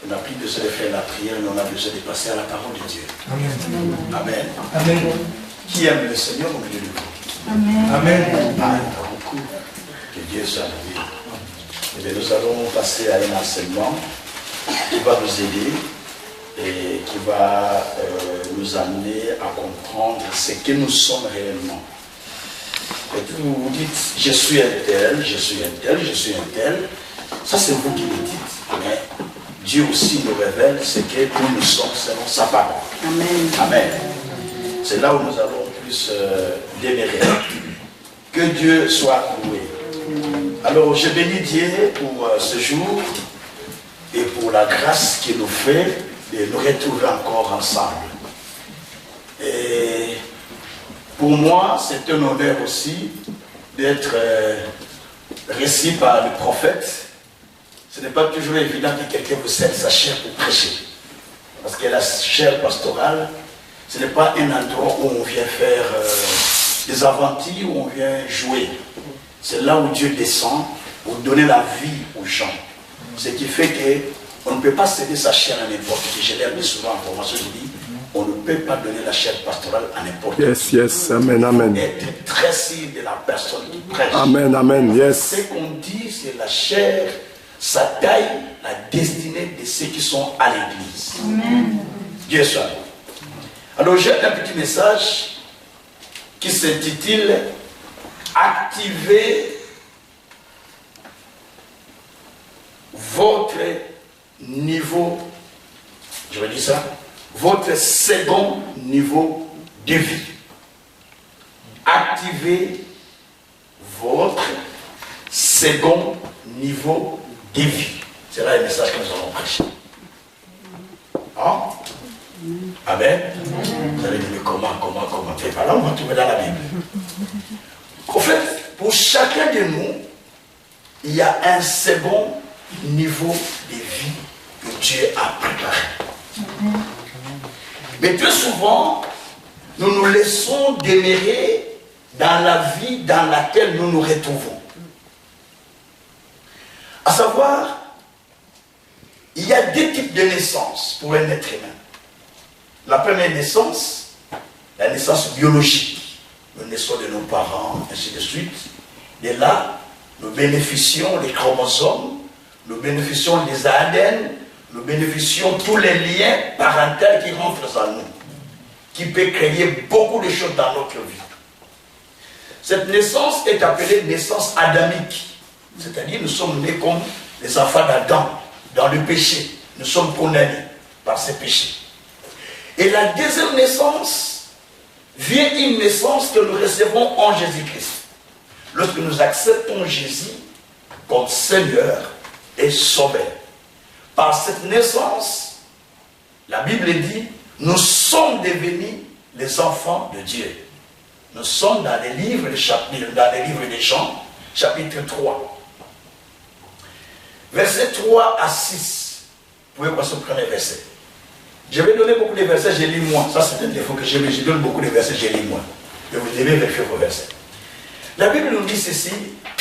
On n'a plus besoin de faire la prière, mais on a besoin de passer à la parole de Dieu. Amen. Amen. Amen. Qui aime le Seigneur au milieu de vous? Amen. Amen. Beaucoup. Que Dieu soit loué. Eh bien, nous allons passer à un enseignement qui va nous aider et qui va nous amener à comprendre ce que nous sommes réellement. Et puis vous vous dites, je suis un tel, je suis un tel, je suis un tel. Ça, c'est vous qui le dites. Mais Dieu aussi nous révèle ce que nous sommes selon sa parole. Amen. Amen. C'est là où nous allons plus démérer. Que Dieu soit loué. Alors, je bénis Dieu pour ce jour et pour la grâce qu'il nous fait de nous retrouver encore ensemble. Et pour moi, c'est un honneur aussi d'être reçu par le prophète. Ce n'est pas toujours évident que quelqu'un vous cède sa chair pour prêcher. Parce que la chaire pastorale, ce n'est pas un endroit où on vient faire des aventures, où on vient jouer. C'est là où Dieu descend pour donner la vie aux gens. Ce qui fait qu'on ne peut pas céder sa chair à n'importe qui. Je l'ai dit souvent en formation, je dis, on ne peut pas donner la chair pastorale à n'importe qui. Yes, yes, amen, amen. Être très sûr de la personne qui prêche. Amen, amen, yes. Ce qu'on dit, c'est la chair, ça taille la destinée de ceux qui sont à l'église. Amen. Dieu soit loué. Alors j'ai un petit message qui s'intitule Activez votre niveau, je vais dire ça, votre second niveau de vie. Activez votre second niveau de vie. C'est là le message que nous allons prêcher. Hein? Amen. Vous allez dire, mais comment? C'est pas là, on va trouver dans la Bible. En fait, pour chacun de nous, il y a un second niveau de vie que Dieu a préparé. Mais très souvent, nous nous laissons demeurer dans la vie dans laquelle nous nous retrouvons. À savoir, il y a deux types de naissance pour un être humain. La première naissance, la naissance biologique. Nous naissons de nos parents, ainsi de suite. Et là, nous bénéficions des chromosomes, nous bénéficions des ADN, nous bénéficions tous les liens parentaux qui rentrent en nous, qui peuvent créer beaucoup de choses dans notre vie. Cette naissance est appelée naissance adamique. C'est-à-dire nous sommes nés comme les enfants d'Adam, dans le péché. Nous sommes condamnés par ces péchés. Et la deuxième naissance vient une naissance que nous recevons en Jésus-Christ. Lorsque nous acceptons Jésus comme Seigneur et Sauveur. Par cette naissance, la Bible dit, nous sommes devenus les enfants de Dieu. Nous sommes dans les livres des Jean, chapitre 3. Versets 3 à 6. Vous pouvez passer au premier verset. Je vais donner beaucoup de versets, je lis moi. Ça, c'est un défaut que j'ai, mais je donne beaucoup de versets, je lis moi. Et vous devez vérifier vos versets. La Bible nous dit ceci.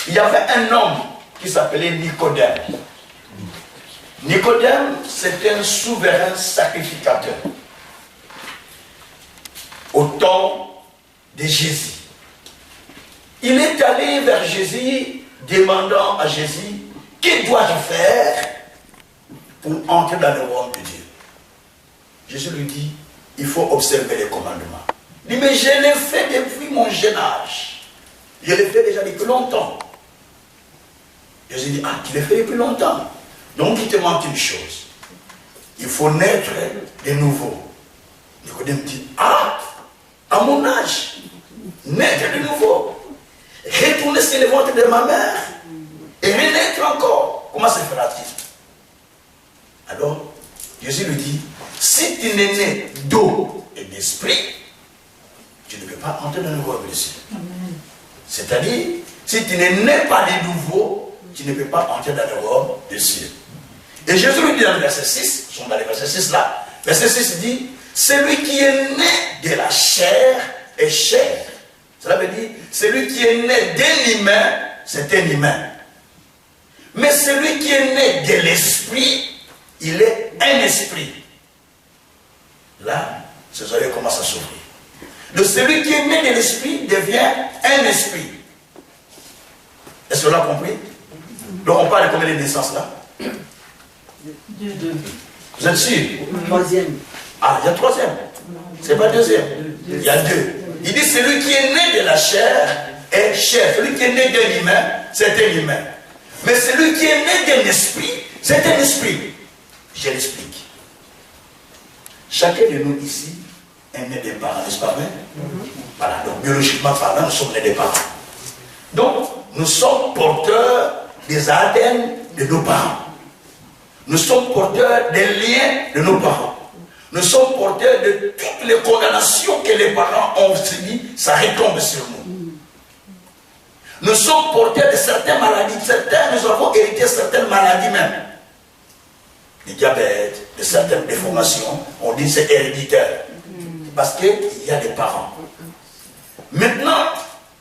Il y avait un homme qui s'appelait Nicodème. Nicodème, c'était un souverain sacrificateur. Au temps de Jésus. Il est allé vers Jésus, demandant à Jésus, que dois-je faire pour entrer dans le royaume de Dieu? Jésus lui dit, il faut observer les commandements. Il dit, mais je l'ai fait depuis mon jeune âge. Je l'ai fait déjà depuis longtemps. Jésus dit, ah, tu l'as fait depuis longtemps. Donc il te manque une chose. Il faut naître de nouveau. Nicodème dit, ah, à mon âge, naître de nouveau. Retourner sur le ventre de ma mère et renaître encore. Comment se fera-t-il? Alors, Jésus lui dit, si tu n'es né d'eau et d'esprit, tu ne peux pas entrer dans le royaume des cieux. C'est-à-dire, si tu n'es né pas de nouveau, tu ne peux pas entrer dans le royaume des cieux. Et Jésus lui dit dans le verset 6, nous sommes dans le verset 6 là, verset 6 dit, celui qui est né de la chair est chair. Cela veut dire, celui qui est né d'un humain, c'est un humain. Mais celui qui est né de l'esprit, il est un esprit. Là, ces oreilles commencent à s'ouvrir. Donc celui qui est né de l'esprit devient un esprit. Est-ce que vous l'avez compris? Donc on parle de combien de naissances là? Deux. Vous êtes sûr? Troisième. Ah, il y a troisième. C'est pas deuxième. Il y a deux. Il dit celui qui est né de la chair est chair. Celui qui est né d'un humain, c'est un humain. Mais celui qui est né d'un esprit, c'est un esprit. Je l'explique. Chacun de nous ici est né des parents, n'est-ce pas vrai? Voilà, donc biologiquement parlant, nous sommes nés des parents. Donc, nous sommes porteurs des ADN de nos parents. Nous sommes porteurs des liens de nos parents. Nous sommes porteurs de toutes les condamnations que les parents ont subies, ça retombe sur nous. Nous sommes porteurs de certaines maladies. Certains, nous avons hérité certaines maladies même. Du diabète, de certaines déformations, on dit c'est héréditaire. Parce qu'il y a des parents. Maintenant,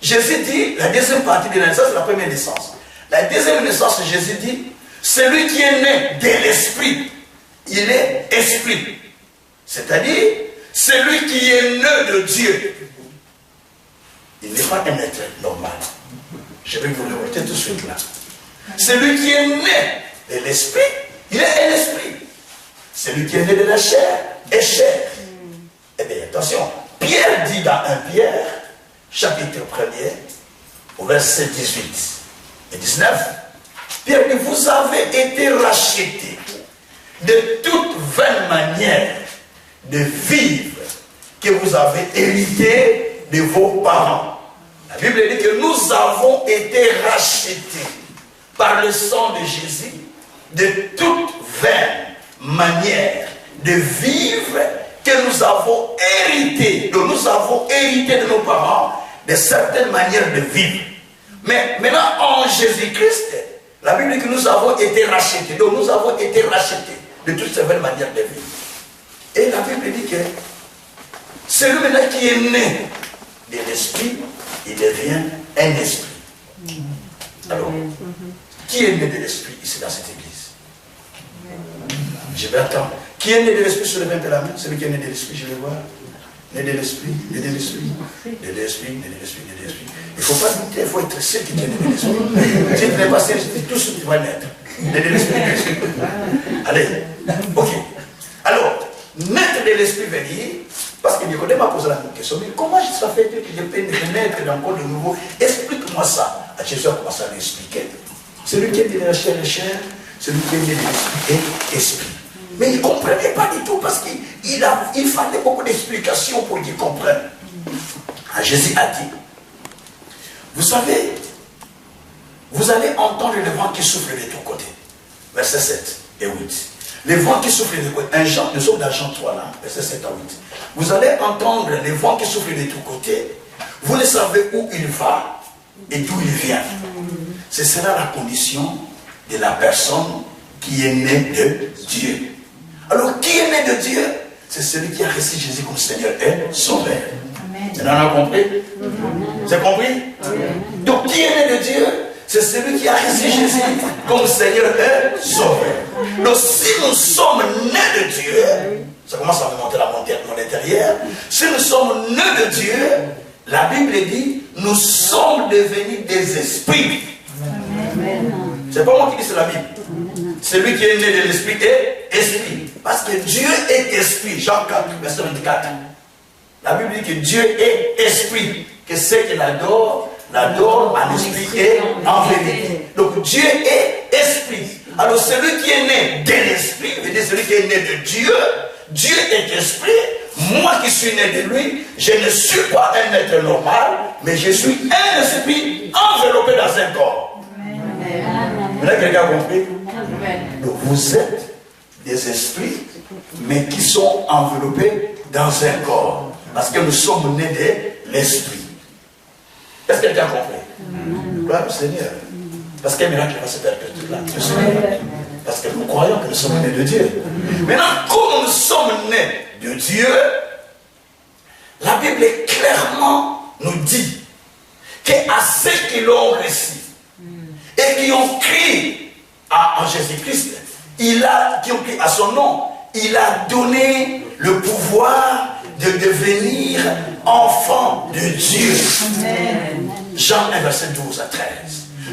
Jésus dit, la deuxième partie de la naissance, c'est la première naissance. La deuxième naissance, Jésus dit, celui qui est né de l'esprit, il est esprit. C'est-à-dire, celui qui est né de Dieu, il n'est pas un être normal. Je vais vous le répéter tout de suite là. Celui qui est né de l'esprit, il est un esprit. Celui qui est né de la chair est chair. Eh bien, attention, Pierre dit dans 1 Pierre, chapitre 1er, au verset 18 et 19, Pierre dit, vous avez été rachetés de toute vaine manière de vivre que vous avez hérité de vos parents. La Bible dit que nous avons été rachetés par le sang de Jésus de toute vaine manière de vivre que nous avons hérité. Donc nous avons hérité de nos parents de certaines manières de vivre. Mais maintenant en Jésus-Christ, la Bible dit que nous avons été rachetés. Donc nous avons été rachetés de toutes ces vaines manières de vivre. Et la Bible dit que celui maintenant qui est né de l'esprit, il devient un esprit. Alors, qui est né de l'esprit ici dans cette église? Je vais attendre. Qui est né de l'esprit sur le ventre de la main? Celui qui est né de l'esprit, je vais voir. Né de l'esprit, né de l'esprit, né de l'esprit, né de l'esprit, né de l'esprit. Il ne faut pas douter, il faut être sûr que tu es né de l'esprit. Si tu n'es pas sûr, tout ce que tu vas naître. Né de l'esprit, de l'esprit. Allez, ok. Alors, naître de l'esprit veut dire, parce que Nicodème m'a posé la question, mais comment ça fait que je peux naître d'un corps de nouveau? Explique-moi ça. Jésus a commencé à l'expliquer. Celui qui est né de la chair est chair, celui qui est né de l'esprit est esprit. Mais il ne comprenait pas du tout parce qu'il fallait beaucoup d'explications pour qu'il comprenne. Jésus a dit, vous savez, vous allez entendre le vent qui souffle de tous côtés. Versets 7 et 8. Les vents qui soufflent de tous côtés. Nous sommes dans Jean 3 là, versets 7 à 8. Vous allez entendre les vents qui soufflent de tous côtés. Vous ne savez où il va et d'où il vient. Ce sera la condition de la personne qui est née de Dieu. Alors, qui est né de Dieu? C'est celui qui a reçu Jésus comme Seigneur et Sauveur. Vous en avez compris? Vous avez compris? Donc, qui est né de Dieu? C'est celui qui a reçu Jésus comme Seigneur et Sauveur. Donc, si nous sommes nés de Dieu, ça commence à remonter à mon intérieur. Si nous sommes nés de Dieu, la Bible dit, nous sommes devenus des esprits. C'est pas moi qui dis, c'est la Bible. Celui qui est né de l'esprit est esprit. Parce que Dieu est esprit. Jean 4, verset 24. La Bible dit que Dieu est esprit. Que ceux qui l'adorent en esprit et en vérité. Donc Dieu est esprit. Alors celui qui est né de l'esprit, veut dire celui qui est né de Dieu, Dieu est esprit. Moi qui suis né de lui, je ne suis pas un être normal, mais je suis un esprit enveloppé dans un corps. Maintenant, quelqu'un a compris? Donc vous êtes des esprits, mais qui sont enveloppés dans un corps. Parce que nous sommes nés de l'esprit. Est-ce que quelqu'un a compris? Gloire au Seigneur. Parce qu'un miracle va se perpétuer là. Parce que nous croyons que nous sommes nés de Dieu. Maintenant, comme nous sommes nés de Dieu, la Bible clairement nous dit qu'à ceux qui l'ont reçu et qui ont crié en Jésus-Christ, qui ont pris à son nom, il a donné le pouvoir de devenir enfant de Dieu. Amen. Jean 1, verset 12 à 13.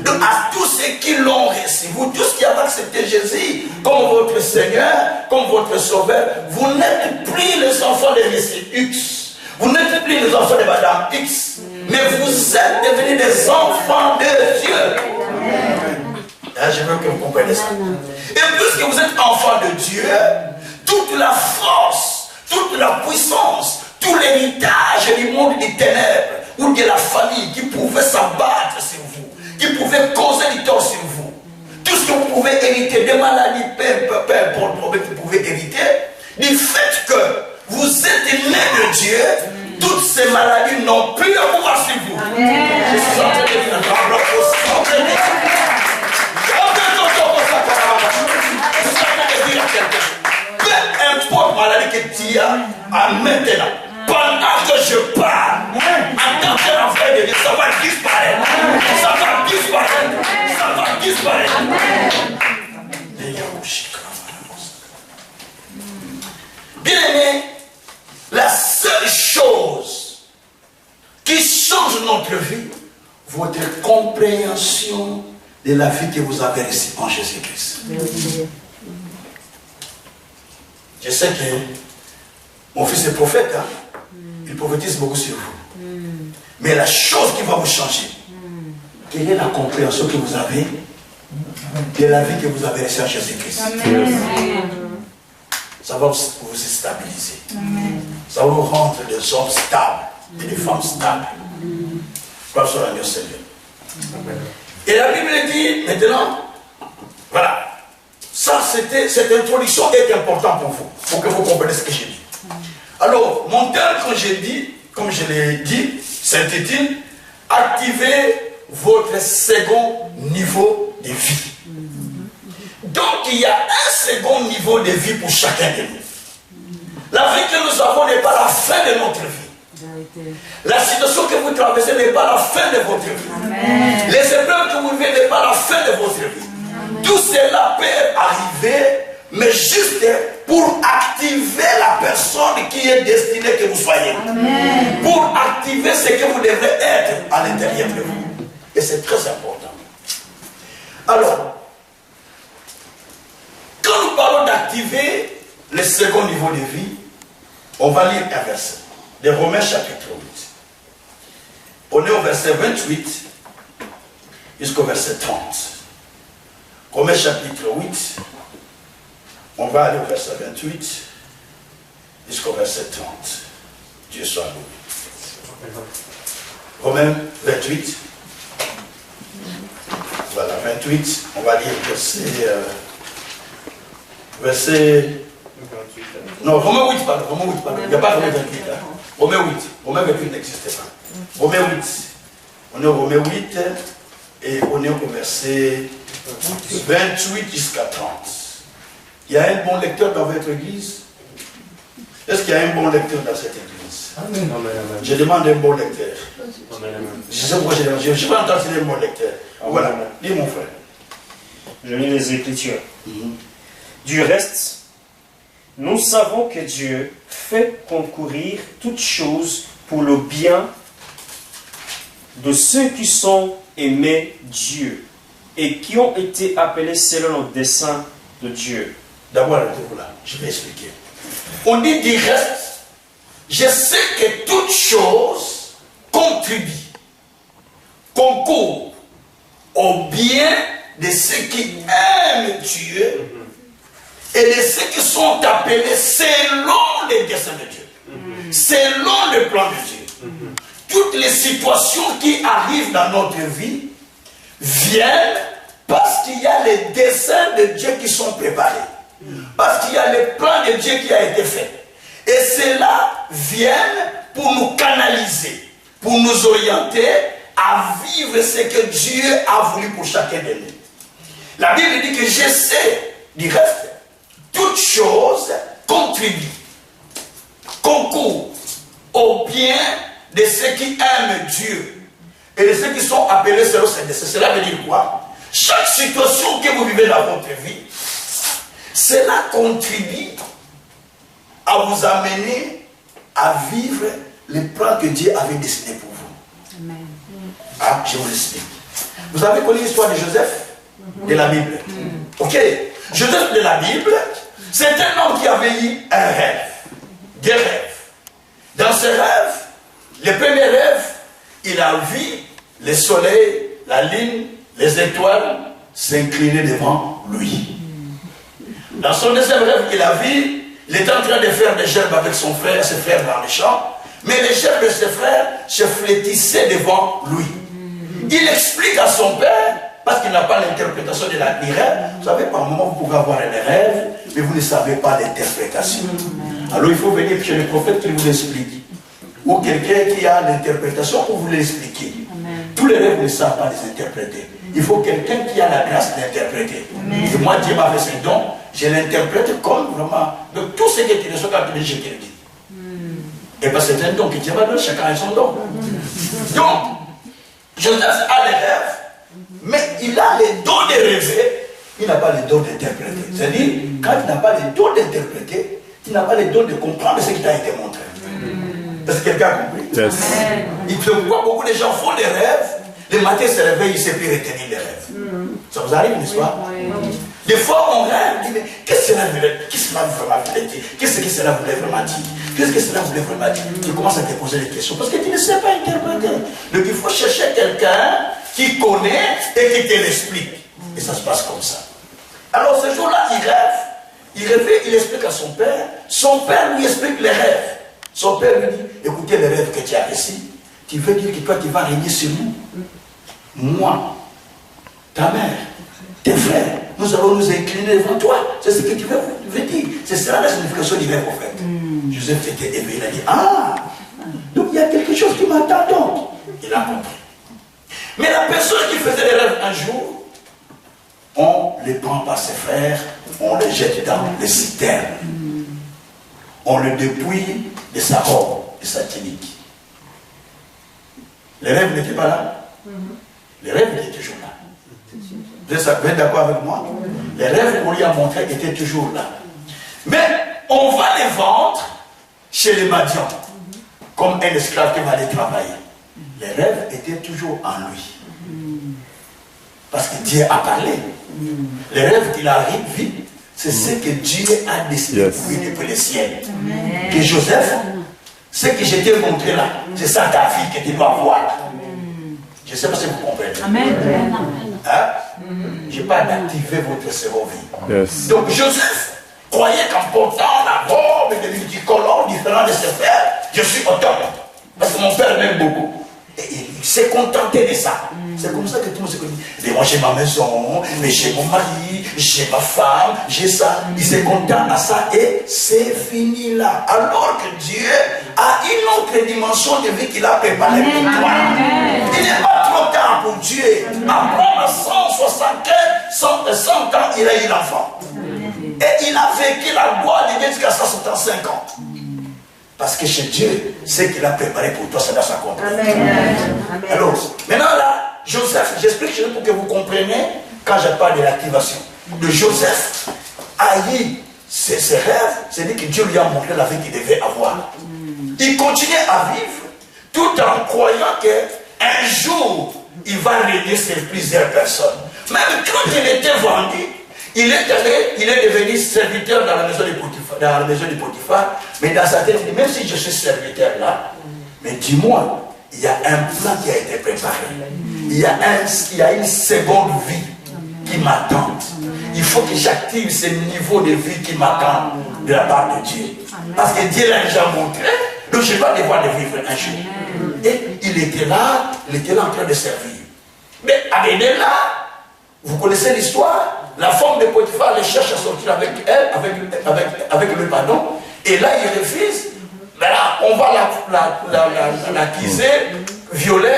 Donc à tous ceux qui l'ont reçu, vous tous qui avez accepté Jésus comme votre Seigneur, comme votre Sauveur, vous n'êtes plus les enfants de Monsieur X, vous n'êtes plus les enfants de Madame X, mais vous êtes devenus des enfants de Dieu. Là, je veux que vous compreniez ça. Et puisque vous êtes enfants de Dieu, toute la force, toute la puissance, tout l'héritage du monde des ténèbres ou de la famille qui pouvait s'abattre sur vous, qui pouvait causer du tort sur vous, tout ce que vous pouvez hériter, des maladies, peu importe le problème que vous pouvez hériter, du fait que vous êtes nés de Dieu, toutes ces maladies n'ont plus de pouvoir sur vous. Je suis en train de dire un grand bloc au centre de peu importe maladie que tu as maintenant, pendant que je parle, en tant qu'enfant de Dieu, ça va disparaître. Ça va disparaître. Ça va disparaître. Bien aimé, la seule chose qui change notre vie, votre compréhension de la vie que vous avez reçue en Jésus-Christ. Je sais que mon fils est prophète, hein? Il prophétise beaucoup sur vous. Mais la chose qui va vous changer, quelle est la compréhension que vous avez de la vie que vous avez reçue en Jésus-Christ? Ça va vous stabiliser. Ça va vous rendre des hommes stables et des femmes stables. Gloire soit à Dieu Seigneur. Et la Bible dit maintenant, voilà, ça c'était, cette introduction est importante pour vous, pour que vous compreniez ce que j'ai dit. Alors, mon thème, comme je l'ai dit, s'intitule « Activez votre second niveau de vie ». Donc, il y a un second niveau de vie pour chacun de nous. La vie que nous avons n'est pas la fin de notre vie. La situation que vous traversez n'est pas la fin de votre vie. Amen. Les épreuves que vous vivez n'est pas la fin de votre vie. Amen. Tout cela peut arriver, mais juste pour activer la personne qui est destinée que vous soyez. Amen. Pour activer ce que vous devrez être à l'intérieur de vous. Et c'est très important. Alors, quand nous parlons d'activer le second niveau de vie, on va lire un verset de Romains chapitre 8. On est au verset 28 jusqu'au verset 30. Romains chapitre 8. On va aller au verset 28 jusqu'au verset 30. Dieu soit loué. Romains 28. Voilà, 28. On va lire verset... Non, Romains 8, pardon. Il n'y a pas de Romains 28. Hein. Romains 8. Romains 28 n'existe pas. Romains 8. On est au Romains 8 et on est au verset 28 jusqu'à 30. Il y a un bon lecteur dans votre église? Est-ce qu'il y a un bon lecteur dans cette église? Amen. Je demande un bon lecteur. Je sais pourquoi je demande. Je ne vais pas entendre un bon lecteur. Voilà, lis mon frère. Je lis les Écritures. Du reste, nous savons que Dieu fait concourir toutes choses pour le bien de ceux qui sont aimés Dieu et qui ont été appelés selon le dessein de Dieu. D'abord, je vais expliquer. On dit du reste, je sais que toutes choses contribuent, concourent au bien de ceux qui aiment Dieu et de ceux qui sont appelés selon les desseins de Dieu, selon le plan de Dieu. Toutes les situations qui arrivent dans notre vie viennent parce qu'il y a les desseins de Dieu qui sont préparés, parce qu'il y a le plan de Dieu qui a été fait. Et cela vient pour nous canaliser, pour nous orienter à vivre ce que Dieu a voulu pour chacun de nous. La Bible dit que je sais, du reste, toutes choses contribuent, concourent au bien de ceux qui aiment Dieu et de ceux qui sont appelés selon ses desseins. Cela veut dire quoi? Chaque situation que vous vivez dans votre vie, cela contribue à vous amener à vivre les plans que Dieu avait destinés pour vous. Amen. Ah, je vous explique. Vous avez connu l'histoire de Joseph de la Bible. Ok. Joseph de la Bible, c'est un homme qui avait eu un rêve. Des rêves. Dans ses rêves, les premiers rêves, il a vu le soleil, la lune, les étoiles s'incliner devant lui. Dans son deuxième rêve, il a vu, il était en train de faire des gerbes avec son frère, ses frères dans les champs, mais les gerbes de ses frères se flétissaient devant lui. Il explique à son père, parce qu'il n'a pas l'interprétation de la rêve. Vous savez, par moment, vous pouvez avoir des rêves, mais vous ne savez pas l'interprétation. Alors il faut venir chez le prophète qui vous l'explique. Ou quelqu'un qui a l'interprétation pour vous l'expliquer. Tous les rêves, vous ne savez pas les interpréter. Il faut quelqu'un qui a la grâce d'interpréter. Et moi, Dieu m'a fait ce don, je l'interprète comme vraiment. Donc tout ce qui est sur quand je te le dis. Et bien c'est un don que Dieu m'a donné, chacun a son don. Donc, Joseph a les rêves, mais il a les dons de rêver, il n'a pas les dons d'interpréter. C'est-à-dire, quand il n'a pas les dons d'interpréter, il n'a pas les dons de comprendre ce qui t'a été montré. Est-ce que quelqu'un a compris? Yes. Il faut voir beaucoup de gens font des rêves, le matin se réveillent, il ne sait plus retenir les rêves. Ça vous arrive, n'est-ce pas? Des fois, on rêve, on dit, mais qu'est-ce que cela voulait dire? Qu'est-ce que cela voulait vraiment dire? Qu'est-ce que cela voulait vraiment dire? Tu commences à te poser des questions parce que tu ne sais pas interpréter. Donc il faut chercher quelqu'un qui connaît et qui te l'explique. Et ça se passe comme ça. Alors ce jour-là, il rêve, il explique à son père lui explique les rêves. Son père lui dit, écoutez les rêves que tu as ici, tu veux dire que toi tu vas régner sur nous? Moi, ta mère, tes frères, nous allons nous incliner devant toi. C'est ce que tu veux dire. C'est cela la signification du rêve, en fait. Joseph était éveillé, il a dit, ah, donc il y a quelque chose qui m'attend donc. Il a compris. Mais la personne qui faisait les rêves un jour, on les prend par ses frères, on les jette dans les citernes. On le dépouille de sa robe, de sa tunique. Les rêves n'étaient pas là. Les rêves étaient toujours là. Vous êtes d'accord avec moi? Les rêves qu'on lui a montrés étaient toujours là. Mais on va les vendre chez les Madians, comme un esclave qui va aller travailler. Les rêves étaient toujours en lui. Parce que Dieu a parlé. Les rêves qu'il a vus, c'est ce que Dieu a décidé pour lui depuis le ciel. Que Joseph, ce que je t'ai montré là, c'est ça ta fille que tu dois voir. Je ne sais pas si vous comprenez. Amen. Hein? Je n'ai pas d'activer votre cerveau vie. Yes. Donc Joseph croyait qu'en portant la robe et des multicolores différents de ses frères, je suis autonome. Parce que mon père m'aime beaucoup. Et il s'est contenté de ça. C'est comme ça que tout le monde se connaît. Mais moi j'ai ma maison, mais j'ai mon mari, j'ai ma femme, j'ai ça. Il se contente à ça et c'est fini là. Alors que Dieu a une autre dimension de vie qu'il a préparée pour toi. Il n'est pas trop tard pour Dieu. Après 100 ans, il a eu l'enfant. Et il a vécu la gloire de Dieu jusqu'à 165 ans. Parce que chez Dieu, ce qu'il a préparé pour toi, c'est dans sa compagnie. Alors, maintenant là, Joseph, j'explique chez vous pour que vous compreniez quand je parle de l'activation. De Joseph a eu ses rêves, c'est-à-dire que Dieu lui a montré la vie qu'il devait avoir. Il continuait à vivre tout en croyant qu'un jour, il va régner sur plusieurs personnes. Même quand il était vendu, il est devenu serviteur dans la maison de Potiphar, mais dans sa tête, il dit, même si je suis serviteur là, mais dis-moi, il y a un plan qui a été préparé. Il y a une seconde vie qui m'attend. Il faut que j'active ce niveau de vie qui m'attend de la part de Dieu. Parce que Dieu l'a déjà montré, donc je dois devoir le vivre un jour. Et il était là en train de servir. Mais Abénéla, vous connaissez l'histoire, la femme de Potiphar le cherche à sortir avec elle, avec le pardon, et là il refuse. Mais là, on va l'accuser, violer,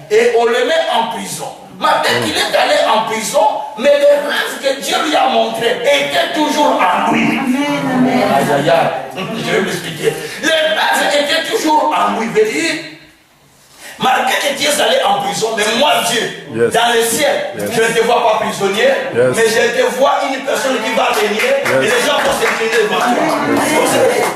et on le met en prison. Maintenant qu'il est allé en prison, mais les rêves que Dieu lui a montrés étaient toujours en lui. Je vais vous expliquer. Les rêves étaient toujours en lui. Malgré que Dieu est allé en prison, mais moi par Dieu. Yes. Dans le ciel, Yes. je ne te vois pas prisonnier, Yes. mais je te vois une personne qui va venir et les gens vont s'incliner devant toi.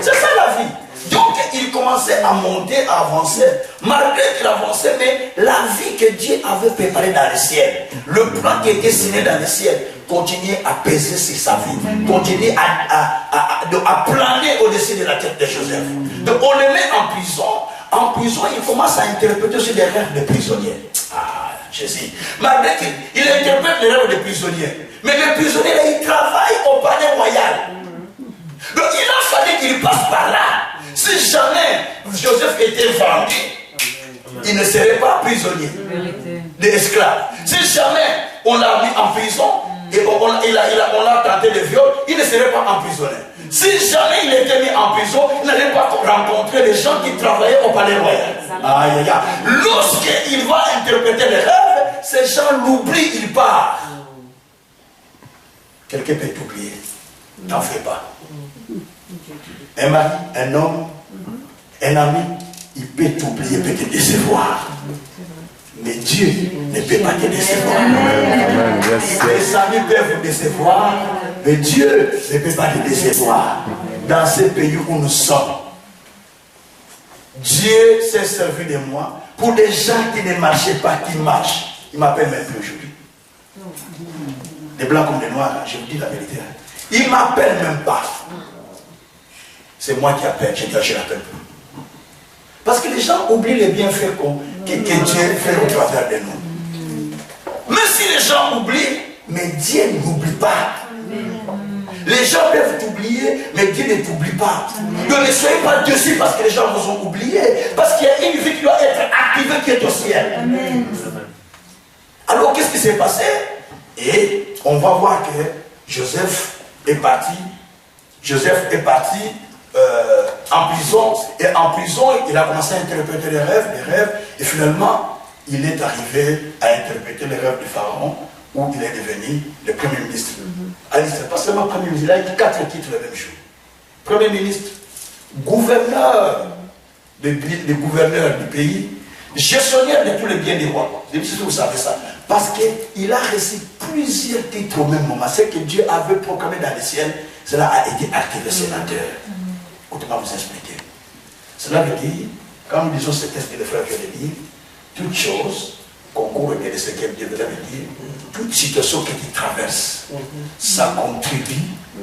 C'est ça la vie. Donc il commençait à monter, à avancer, malgré qu'il avançait, mais la vie que Dieu avait préparée dans le ciel, le plan qui était signé dans le ciel, continuait à peser sur sa vie, continuait à planer au-dessus de la tête de Joseph. Donc on le met en prison. En prison, il commence à interpréter aussi des rêves de prisonniers. Ah, Jésus. Malgré qu'il interprète les rêves de prisonniers, mais le prisonnier, là, il travaille au palais royal. Donc il a fallu qu'il passe par là. Si jamais Joseph était vendu, il ne serait pas prisonnier d'esclave. Si jamais on l'a mis en prison et on l'a tenté de viol, il ne serait pas emprisonné. Si jamais il était mis en prison, il n'allait pas rencontrer les gens qui travaillaient au palais royal. Aïe, aïe, aïe. Lorsqu'il va interpréter les rêves, ces gens l'oublient, il part. Quelqu'un peut t'oublier. N'en fais pas. Un mari, un homme, un ami, il peut t'oublier, peut te décevoir. Mais Dieu ne peut pas te décevoir. Amen. Yes, Les yes. amis peuvent vous décevoir, mais Dieu ne peut pas te décevoir. Dans ce pays où nous sommes, Dieu s'est servi de moi pour des gens qui ne marchaient pas, qui marchent. Il m'appelle même plus aujourd'hui. Des blancs comme des noirs, je vous dis la vérité. Il ne m'appelle même pas. C'est moi qui appelle, je l'appelle plus. Parce que les gens oublient les bienfaits que Dieu fait au travers de nous. Même si les gens oublient, mais Dieu n'oublie pas. Les gens peuvent t'oublier, mais Dieu ne t'oublie pas. Donc ne soyez pas dessus parce que les gens vous ont oublié. Parce qu'il y a une vie qui doit être activée qui est au ciel. Amen. Alors qu'est-ce qui s'est passé? Et on va voir que Joseph est parti. Joseph est parti en prison. Et en prison, il a commencé à interpréter les rêves. Et finalement, il est arrivé à interpréter les rêves du pharaon, où il est devenu le premier ministre. C'est pas seulement premier ministre, il a eu 4 titres le même jour. Premier ministre, gouverneur, le gouverneur du pays, gestionnaire de tous les biens des rois. Je ne sais pas si vous savez ça. Parce qu'il a reçu plusieurs titres au même moment. Ce que Dieu avait proclamé dans le ciel, cela a été activé sénateur. Écoutez-moi vous expliquer. Cela veut dire, quand nous disons ce texte que le frère vient de dire, toute chose concourt de ce que Dieu veut dire, toute situation que tu traverses, ça contribue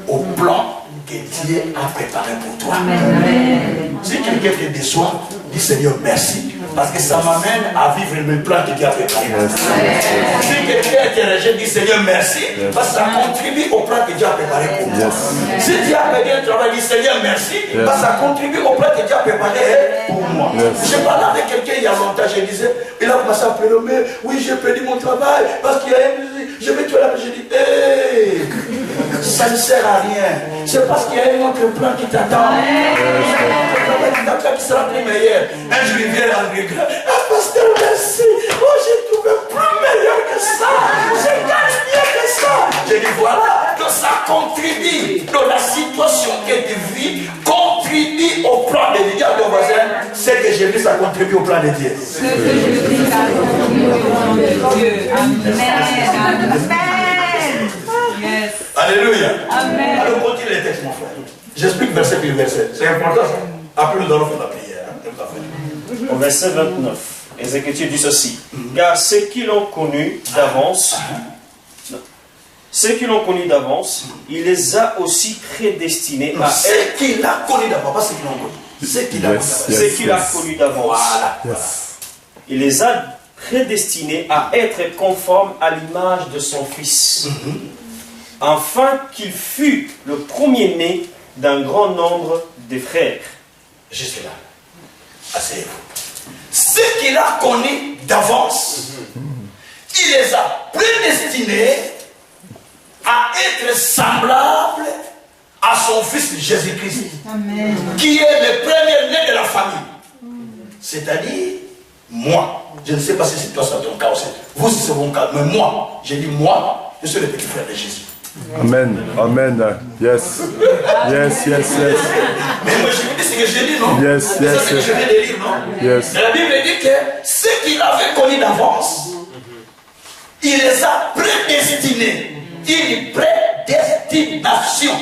au plan que Dieu a préparé pour toi. Amen. Si quelqu'un te déçoit, dis Seigneur merci, parce que ça m'amène à vivre le plan que Dieu a préparé. Si quelqu'un te rejette, dis Seigneur merci, parce que ça contribue au plan que Dieu a préparé pour toi. Si Dieu a perdu un travail, dis Seigneur merci, parce que ça contribue au plan que Dieu a préparé pour moi. Je parlais avec quelqu'un il y a longtemps, je disais, il a commencé à pleurer, oui j'ai perdu mon travail, parce qu'il y a je vais tuer la personne. Je dis, hey, ça ne sert à rien. C'est parce qu'il y a un autre plan qui t'attend. Qui sera plus meilleur. Un jour il vient en regret. Ah, pasteur, merci. Oh, j'ai trouvé plus meilleur que ça. J'ai gagné mieux que ça. J'ai dit, voilà. Donc ça contribue dans la situation que tu vis, contribue au plan de Dieu. Dis à ton voisin, ce que j'ai vu, ça contribue au plan de Dieu. Ce que je vis, ça contribue au plan de Dieu. Amen. Yes. Alléluia. Amen. Alors continue les textes, mon frère. J'explique verset par verset. C'est important ça. Après nous allons faire la prière. Au verset 29, les Écritures disent ceci. Car ceux qui l'ont connu d'avance, il les a aussi prédestinés à ceux qu'il a connu d'avance, pas ceux qui l'ont connu. Ceux qu'il a connu d'avance. Voilà. Il les a prédestinés à être conformes à l'image de son Fils, afin qu'il fût le premier-né d'un grand nombre de frères. Jusque là. Asseyez-vous. Ceux qu'il a connus d'avance, il les a prédestinés à être semblables à son Fils Jésus-Christ, qui est le premier-né de la famille. C'est-à-dire, moi, je ne sais pas si c'est toi, c'est ton cas aussi. Vous, si c'est mon cas, mais moi, j'ai dit moi, je suis le petit frère de Jésus. Amen. Amen. Yes. Yes, yes, yes. Mais moi, je vous dis ce que j'ai dit, non? Yes, c'est yes, ça que yes. je viens de lire, non? Yes. La Bible dit que ceux qu'il avait connus d'avance, il les a prédestinés. Une prédestination.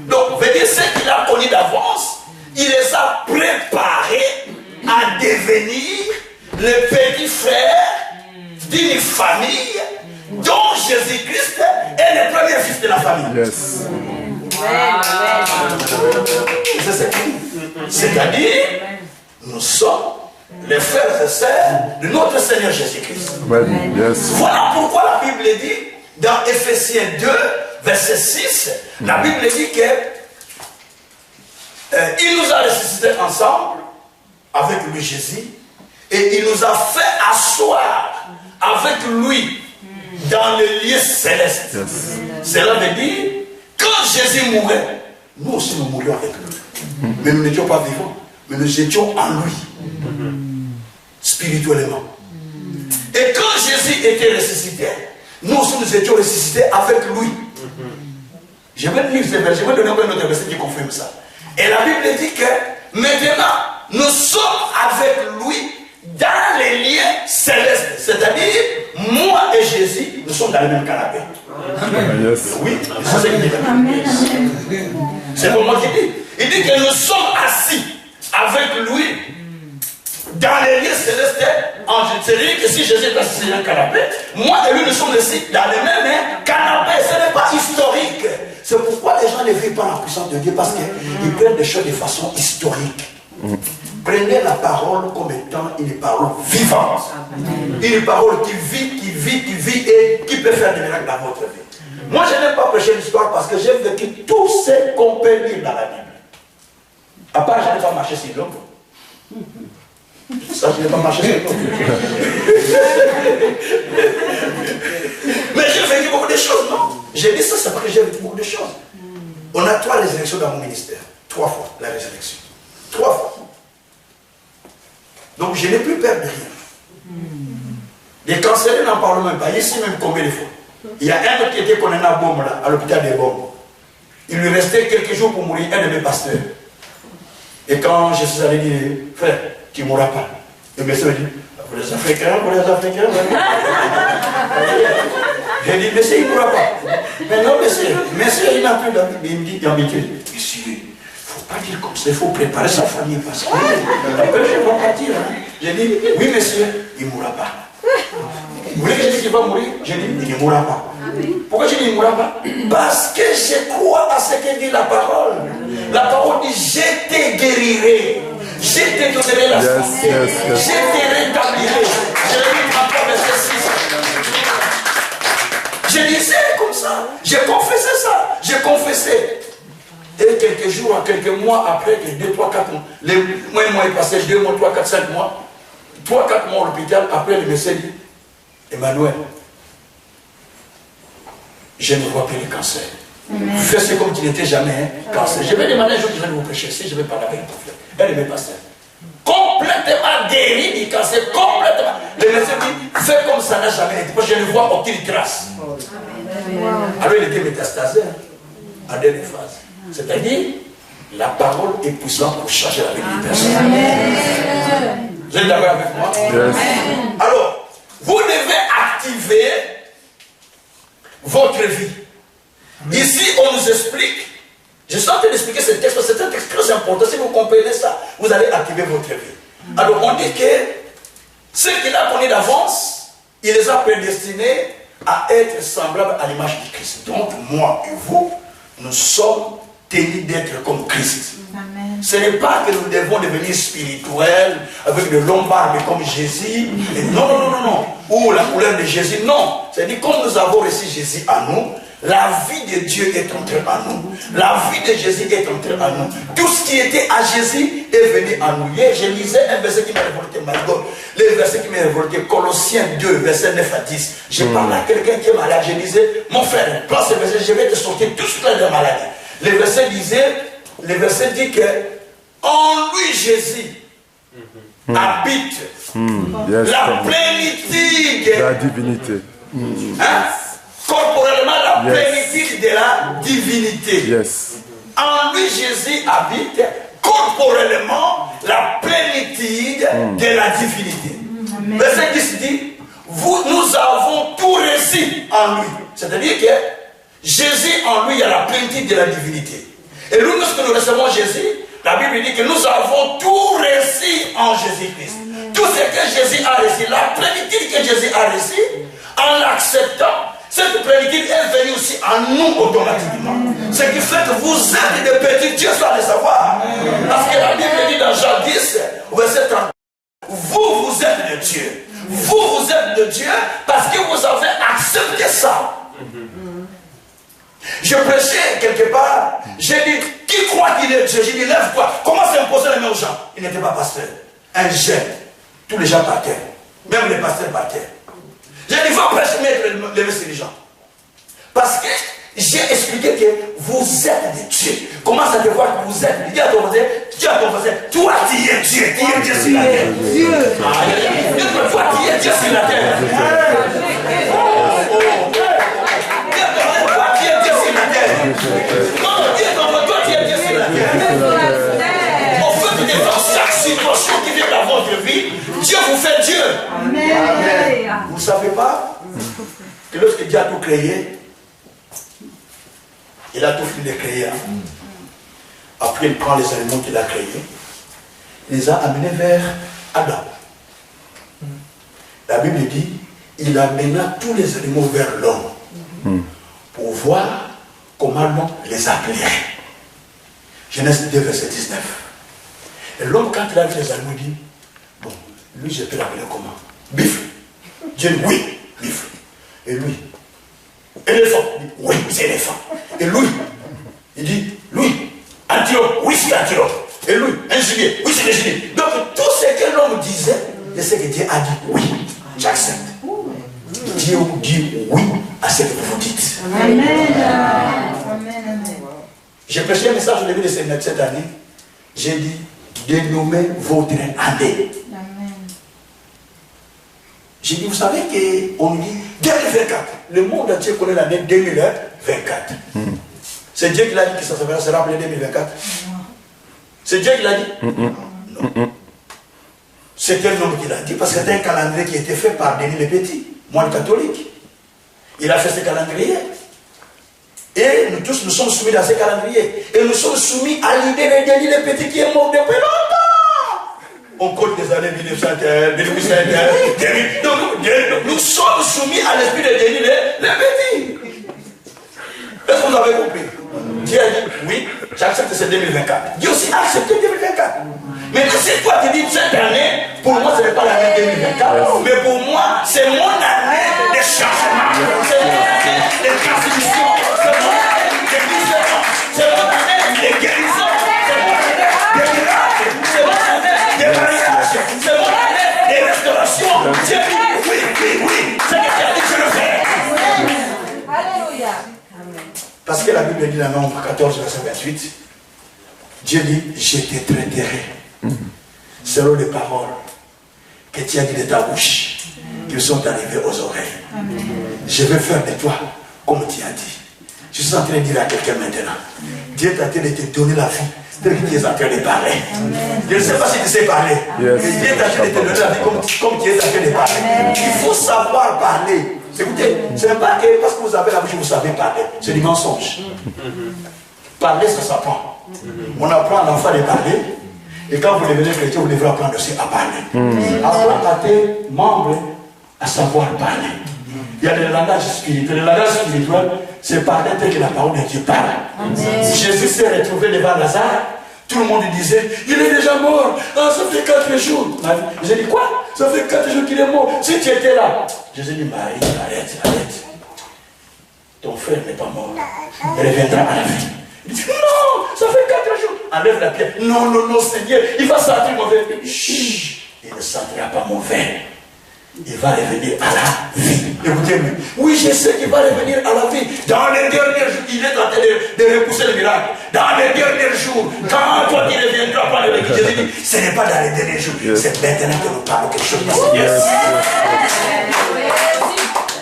Donc, veut dire ce qu'il a connu d'avance, il les a préparés à devenir les petits frères d'une famille dont Jésus-Christ est le premier fils de la famille. Yes. C'est-à-dire, nous sommes les frères et sœurs de notre Seigneur Jésus-Christ. Yes. Voilà pourquoi la Bible dit, dans Ephésiens 2, verset 6, la Bible dit que il nous a ressuscités ensemble avec lui Jésus et il nous a fait asseoir avec lui dans les lieux célestes. Yes. Cela veut dire, quand Jésus mourait, nous aussi nous mourions avec lui. Mais nous n'étions pas vivants, mais nous étions en lui, spirituellement. Et quand Jésus était ressuscité, nous aussi nous étions ressuscités avec lui. Je vais lire ce verset, je vais donner un autre verset qui confirme ça. Et la Bible dit que maintenant, nous sommes avec lui dans les liens célestes. C'est-à-dire, moi et Jésus, nous sommes dans le même canapé. Yes. Oui, c'est ce qu'il dit. C'est pour moi qui dit. Il dit que nous sommes assis avec lui dans les lieux célestes. C'est-à-dire que si Jésus est assis dans un canapé, moi et lui, nous sommes assis dans le même canapé. Ce n'est pas historique. C'est pourquoi les gens ne vivent pas la puissance de Dieu, parce qu'ils prennent des choses de façon historique. Prenez la parole comme étant une parole vivante. Une parole qui vit et qui peut faire des miracles dans votre vie. Moi, je n'aime pas prêcher l'histoire parce que j'ai vécu tout ce qu'on peut lire dans la Bible. À part, je n'ai pas marché sur l'homme. Ça, je n'ai pas marché sur l'homme. Mais j'ai vécu beaucoup de choses, non? J'ai dit ça, c'est parce que j'ai vécu beaucoup de choses. On a 3 résurrections dans mon ministère. 3 fois la résurrection. 3 fois. Donc je n'ai plus peur de rien. Les cancérés n'en parlent même pas. Ici même combien de fois? Il y a un autre qui était condamné à bombe là, à l'hôpital des bombes. Il lui restait quelques jours pour mourir, un de mes pasteurs. Et quand je suis allé dire, frère, tu ne mourras pas. Le monsieur me dit, pour les Africains, J'ai dit, monsieur, il ne mourra pas. Mais non, monsieur, il n'a plus d'habitude. Il me dit, d'habitude, monsieur, il ne faut pas dire comme ça, il faut préparer sa famille parce que après, je vais partir. Hein. J'ai dit, oui, monsieur, il ne mourra pas. Vous voulez que je dise qu'il va mourir? J'ai dit, il ne mourra pas. Pourquoi je dis il ne mourra pas? Parce que je crois à ce que dit la parole. La parole dit, je te guérirai. Je te donnerai la santé. Je te rétablirai. Je l'ai dit encore verset 6. Je disais comme ça. J'ai confessé ça. J'ai confessé. Et quelques jours, quelques mois après, 2, 3, 4 mois, les mois est passé, 2 mois, 3, 4, 5 mois, 3, 4 mois à l'hôpital, après le médecin dit, Emmanuel, je ne vois plus le cancer. Fais ce comme tu n'étais jamais cancer. Je vais demander un jour que je vais vous prêcher, si je vais parler avec le prophète. Elle est passée. Complètement guéri du cancer, complètement. Le médecin dit, fais comme ça n'a jamais été. Je ne vois aucune trace. Alors il était métastasé à dernière phase. C'est-à-dire, la parole est puissante pour changer la vie d'une personne. Vous êtes d'accord avec moi? Yes. Alors, vous devez activer votre vie. Ici, on nous explique, je suis en train d'expliquer ce texte, c'est un texte très important. Si vous comprenez ça, vous allez activer votre vie. Alors, on dit que ceux qu'il a connus d'avance, il les a prédestinés à être semblables à l'image du Christ. Donc, moi et vous, nous sommes tenus d'être comme Christ. Amen. Ce n'est pas que nous devons devenir spirituels avec de longues barbes comme Jésus. Non. Ou la couleur de Jésus. Non. C'est-à-dire, comme nous avons reçu Jésus à nous, la vie de Dieu est entrée en nous. La vie de Jésus est entrée en nous. Tout ce qui était à Jésus est venu en nous. Hier, je lisais un verset qui m'a révolté, le verset qui m'a révolté, Colossiens 2, verset 9 à 10. Je parlais à quelqu'un qui est malade. Je disais, mon frère, prends ce verset, je vais te sortir tout ce de maladie. Le verset dit que en lui Jésus habite la plénitude, la divinité. Corporellement la plénitude de la divinité. En lui Jésus habite corporellement la plénitude de la divinité. Verset 10 dit, nous avons tout reçu en lui. C'est-à-dire que Jésus en lui, il y a la plénitude de la divinité. Et nous, lorsque nous recevons Jésus, la Bible dit que nous avons tout reçu en Jésus-Christ. Tout ce que Jésus a reçu, la plénitude que Jésus a reçue, en l'acceptant, cette plénitude est venue aussi en nous automatiquement. Ce qui fait que vous êtes des petits dieux sans le savoir. Parce que la Bible dit dans Jean 10, verset 30, vous êtes de Dieu. Vous êtes de Dieu parce que vous avez accepté ça. Je prêchais quelque part, j'ai dit, qui croit qu'il est Dieu? J'ai dit, lève-toi. Comment s'imposer les mains aux gens? Il n'était pas pasteur. Un jeune. Tous les gens par terre. Même les pasteurs par terre. J'ai dit, va prêcher, mettre les mains sur les gens. Parce que j'ai expliqué que vous êtes des dieux. Comment ça te voit que vous êtes? Dis à ton voisin, toi tu es Dieu, tu es Dieu sur la terre. Dieu. Toi tu es Dieu sur la terre. Toi tu es Dieu sur la terre. Non, dis à ton voisin, toi tu es Dieu sur la terre. Au fait de dans chaque situation qui vient dans votre vie, Dieu vous fait Dieu. Amen. Vous ne savez pas que lorsque Dieu a tout créé, il a tout fini de créer. Après, il prend les animaux qu'il a créés, il les a amenés vers Adam. La Bible dit, il amena tous les animaux vers l'homme pour voir comment l'homme les appelait. Genèse 2, verset 19. Et l'homme, quand il a vu les animaux, il dit, bon, lui, je peux l'appeler comment? Bif. Dieu dit, oui, bif. Et lui, éléphant. Il dit, oui, c'est éléphant. Et lui, il dit, lui, antilope, oui, c'est antilope. Et lui, un gibier, oui, c'est le gibier. Donc, tout ce que l'homme disait, c'est ce que Dieu a dit, oui, j'accepte. Dieu dit oui à ce que vous dites. Amen. Amen. J'ai prêché un message au début de cette année. J'ai dit, dénommez votre année. J'ai dit, vous savez qu'on dit 2024. Le monde entier connaît l'année 2024. C'est Dieu qui l'a dit que ça sera appelé 2024. C'est Dieu qui l'a dit? Non. C'est quel homme qui l'a dit? Parce que c'était un calendrier qui a été fait par Denis le Petit, moine catholique. Il a fait ce calendrier. Et nous tous, nous sommes soumis à ce calendrier. Et nous sommes soumis à l'idée de Denis le Petit qui est mort depuis longtemps. On compte des années 1901, 1801, donc nous sommes soumis à l'esprit de Denis le Petit. Est-ce que vous avez compris? Dieu a dit, oui, j'accepte ce 2024. Dieu aussi a accepté 2024. Mais si toi tu dis cette année, pour moi ce n'est pas l'année 2024, mais pour moi c'est mon année de changement, c'est mon année de transmission, c'est mon année de guérison, c'est mon année de guérison, c'est mon année de miracle, c'est mon année de mariage, c'est mon année de restauration. Dieu dit, oui, c'est que tu as dit que je le fais. Alléluia. Parce que la Bible dit dans Nombre 14, verset 28, Dieu dit, je te traiterai selon les paroles que tu as dit de ta bouche, qui sont arrivées aux oreilles. Amen. Je vais faire de toi comme tu as dit. Je suis en train de dire à quelqu'un maintenant, Dieu est en train de te donner la vie, tel que tu es en train de parler. Amen. Je ne sais pas si tu sais parler, mais Dieu est en train de te donner la vie comme tu es en train de parler. Amen. Il faut savoir parler. Écoutez, ce n'est pas que parce que vous avez la bouche, vous savez parler. C'est du mensonge. Parler, ça s'apprend. On apprend à l'enfant de parler. Et quand vous devenez chrétien, vous devrez apprendre aussi à parler. Apprendre à tes membres à savoir parler. Il y a le langage spirituel. Le langage spirituel, c'est parler tel que la parole de Dieu parle. Jésus s'est retrouvé devant Lazare. Tout le monde disait, il est déjà mort. Ah, ça fait 4 jours. J'ai dit, quoi? Ça fait 4 jours qu'il est mort. Si tu étais là. Jésus dit, Marie, arrête. Ton frère n'est pas mort. Il reviendra à la vie. Il dit, non, ça fait 4 jours. Enlève la pierre. Non, Seigneur, il va sentir mauvais. Chut, il ne sentira pas mauvais. Il va revenir à la vie. Écoutez-moi. Oui, je sais qu'il va revenir à la vie. Dans les derniers jours, il est en train de repousser le miracle. Dans les derniers jours, quand toi tu reviendras par le Jésus dit, ce n'est pas dans les derniers jours, c'est maintenant que nous parlons quelque chose. Yes.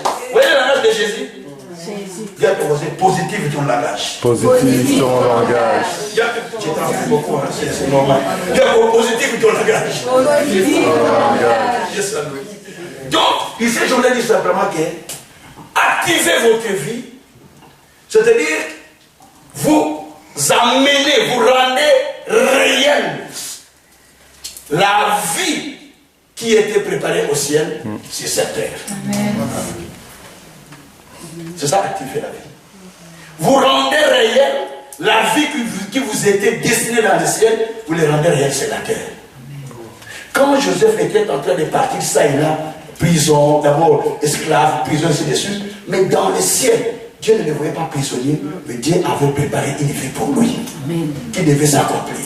Vous voyez la langage de Jésus? Viens te poser positif ton langage. Positif ton langage. Tu travailles beaucoup, hein, c'est normal. Viens positif ton langage. Positif ton langage. Donc, Ici, je voulais dire simplement que activez votre vie, c'est-à-dire vous amenez, vous rendez réelle la vie qui était préparée au ciel sur cette terre. C'est ça, activer la vie. Vous rendez réelle la vie qui vous était destinée dans le ciel, vous les rendez réelle sur la terre. Quand Joseph était en train de partir, ça et là, prison, d'abord esclave, prison, ainsi de suite, mais dans le ciel, Dieu ne le voyait pas prisonnier, mais Dieu avait préparé une vie pour lui, qui devait s'accomplir.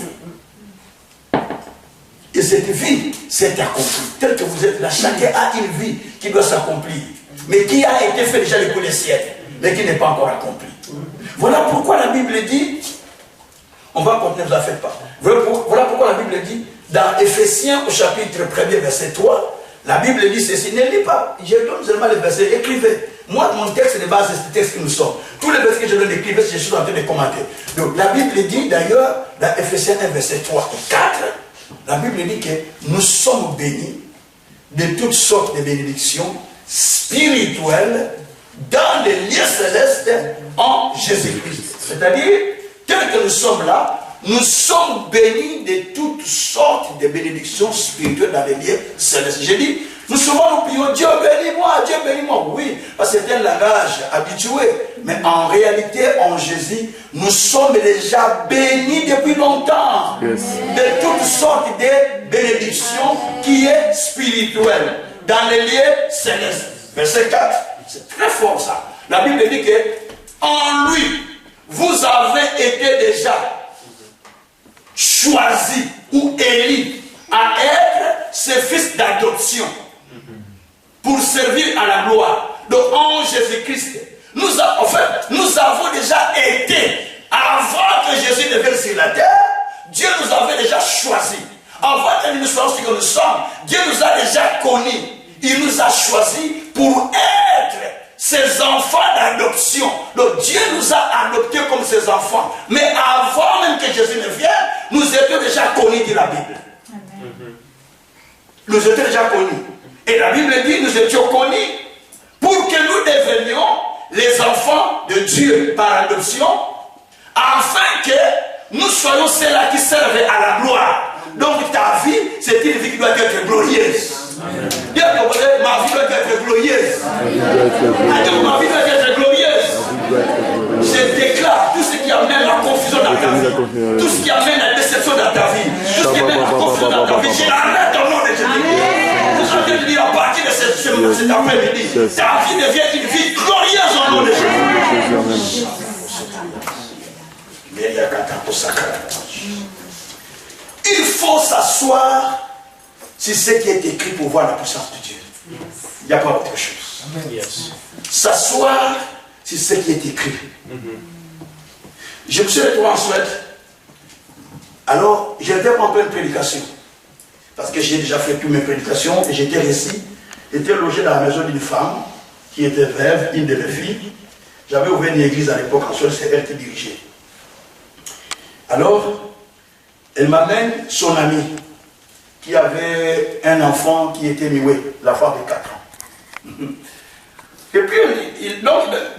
Et cette vie s'est accomplie. Tel que vous êtes là, chacun a une vie qui doit s'accomplir, mais qui a été fait déjà depuis le ciel, mais qui n'est pas encore accomplie. Voilà pourquoi la Bible dit, on va continuer, ne vous en faites pas. Voilà pourquoi la Bible dit, dans Éphésiens au chapitre 1er, verset 3, la Bible dit ceci, ne lis pas, je donne seulement les versets, écrivez. Moi, mon texte de base, c'est ce texte que nous sommes. Tous les versets que je donne, écrivez, je suis en train de commenter. Donc, la Bible dit d'ailleurs, dans Éphésiens 1, verset 3 et 4, la Bible dit que nous sommes bénis de toutes sortes de bénédictions spirituelles dans les lieux célestes en Jésus-Christ. C'est-à-dire, tel que nous sommes là, nous sommes bénis de toutes sortes de bénédictions spirituelles dans les lieux célestes. J'ai dit, nous souvent nous prions, Dieu bénis-moi, oui, parce que c'est un langage habitué. Mais en réalité, en Jésus, nous sommes déjà bénis depuis longtemps de toutes sortes de bénédictions qui est spirituelle dans les lieux célestes. Verset 4, c'est très fort ça. La Bible dit que en lui, vous avez été déjà choisi ou élu à être ses fils d'adoption pour servir à la gloire. Donc en Jésus-Christ, nous avons déjà été, avant que Jésus ne vienne sur la terre, Dieu nous avait déjà choisi. Avant que nous soyons ce que nous sommes, Dieu nous a déjà connus. Il nous a choisis pour être ses enfants d'adoption. Donc Dieu nous a adoptés comme ses enfants. Mais avant même que Jésus ne vienne, nous étions déjà connus de la Bible. Nous étions déjà connus. Et la Bible dit, nous étions connus pour que nous devenions les enfants de Dieu par adoption, afin que nous soyons ceux-là qui servent à la gloire. Donc ta vie, c'est une vie qui doit être glorieuse. Dieu ma vie doit être glorieuse. Ma vie doit être glorieuse. Je déclare tout ce qui amène la confusion dans ta vie, tout ce qui amène la déception dans ta vie, tout ce qui amène la confusion dans ta vie, je l'arrête au nom de Jésus. Vous allez dire à partir de cet après-midi, ta vie devient une vie glorieuse au nom de Jésus. Il faut s'asseoir sur ce qui est écrit pour voir la puissance de Dieu. Il n'y a pas autre chose. S'asseoir sur ce qui est écrit. Je me suis retrouvé en Suède. Alors, j'étais en pleine prédication. Parce que j'ai déjà fait toutes mes prédications et j'étais ici. J'étais logé dans la maison d'une femme qui était veuve, une de mes filles. J'avais ouvert une église à l'époque en Suède, c'est elle qui dirigeait. Alors, elle m'amène son ami qui avait un enfant qui était muet, la femme de 4 ans. Et puis,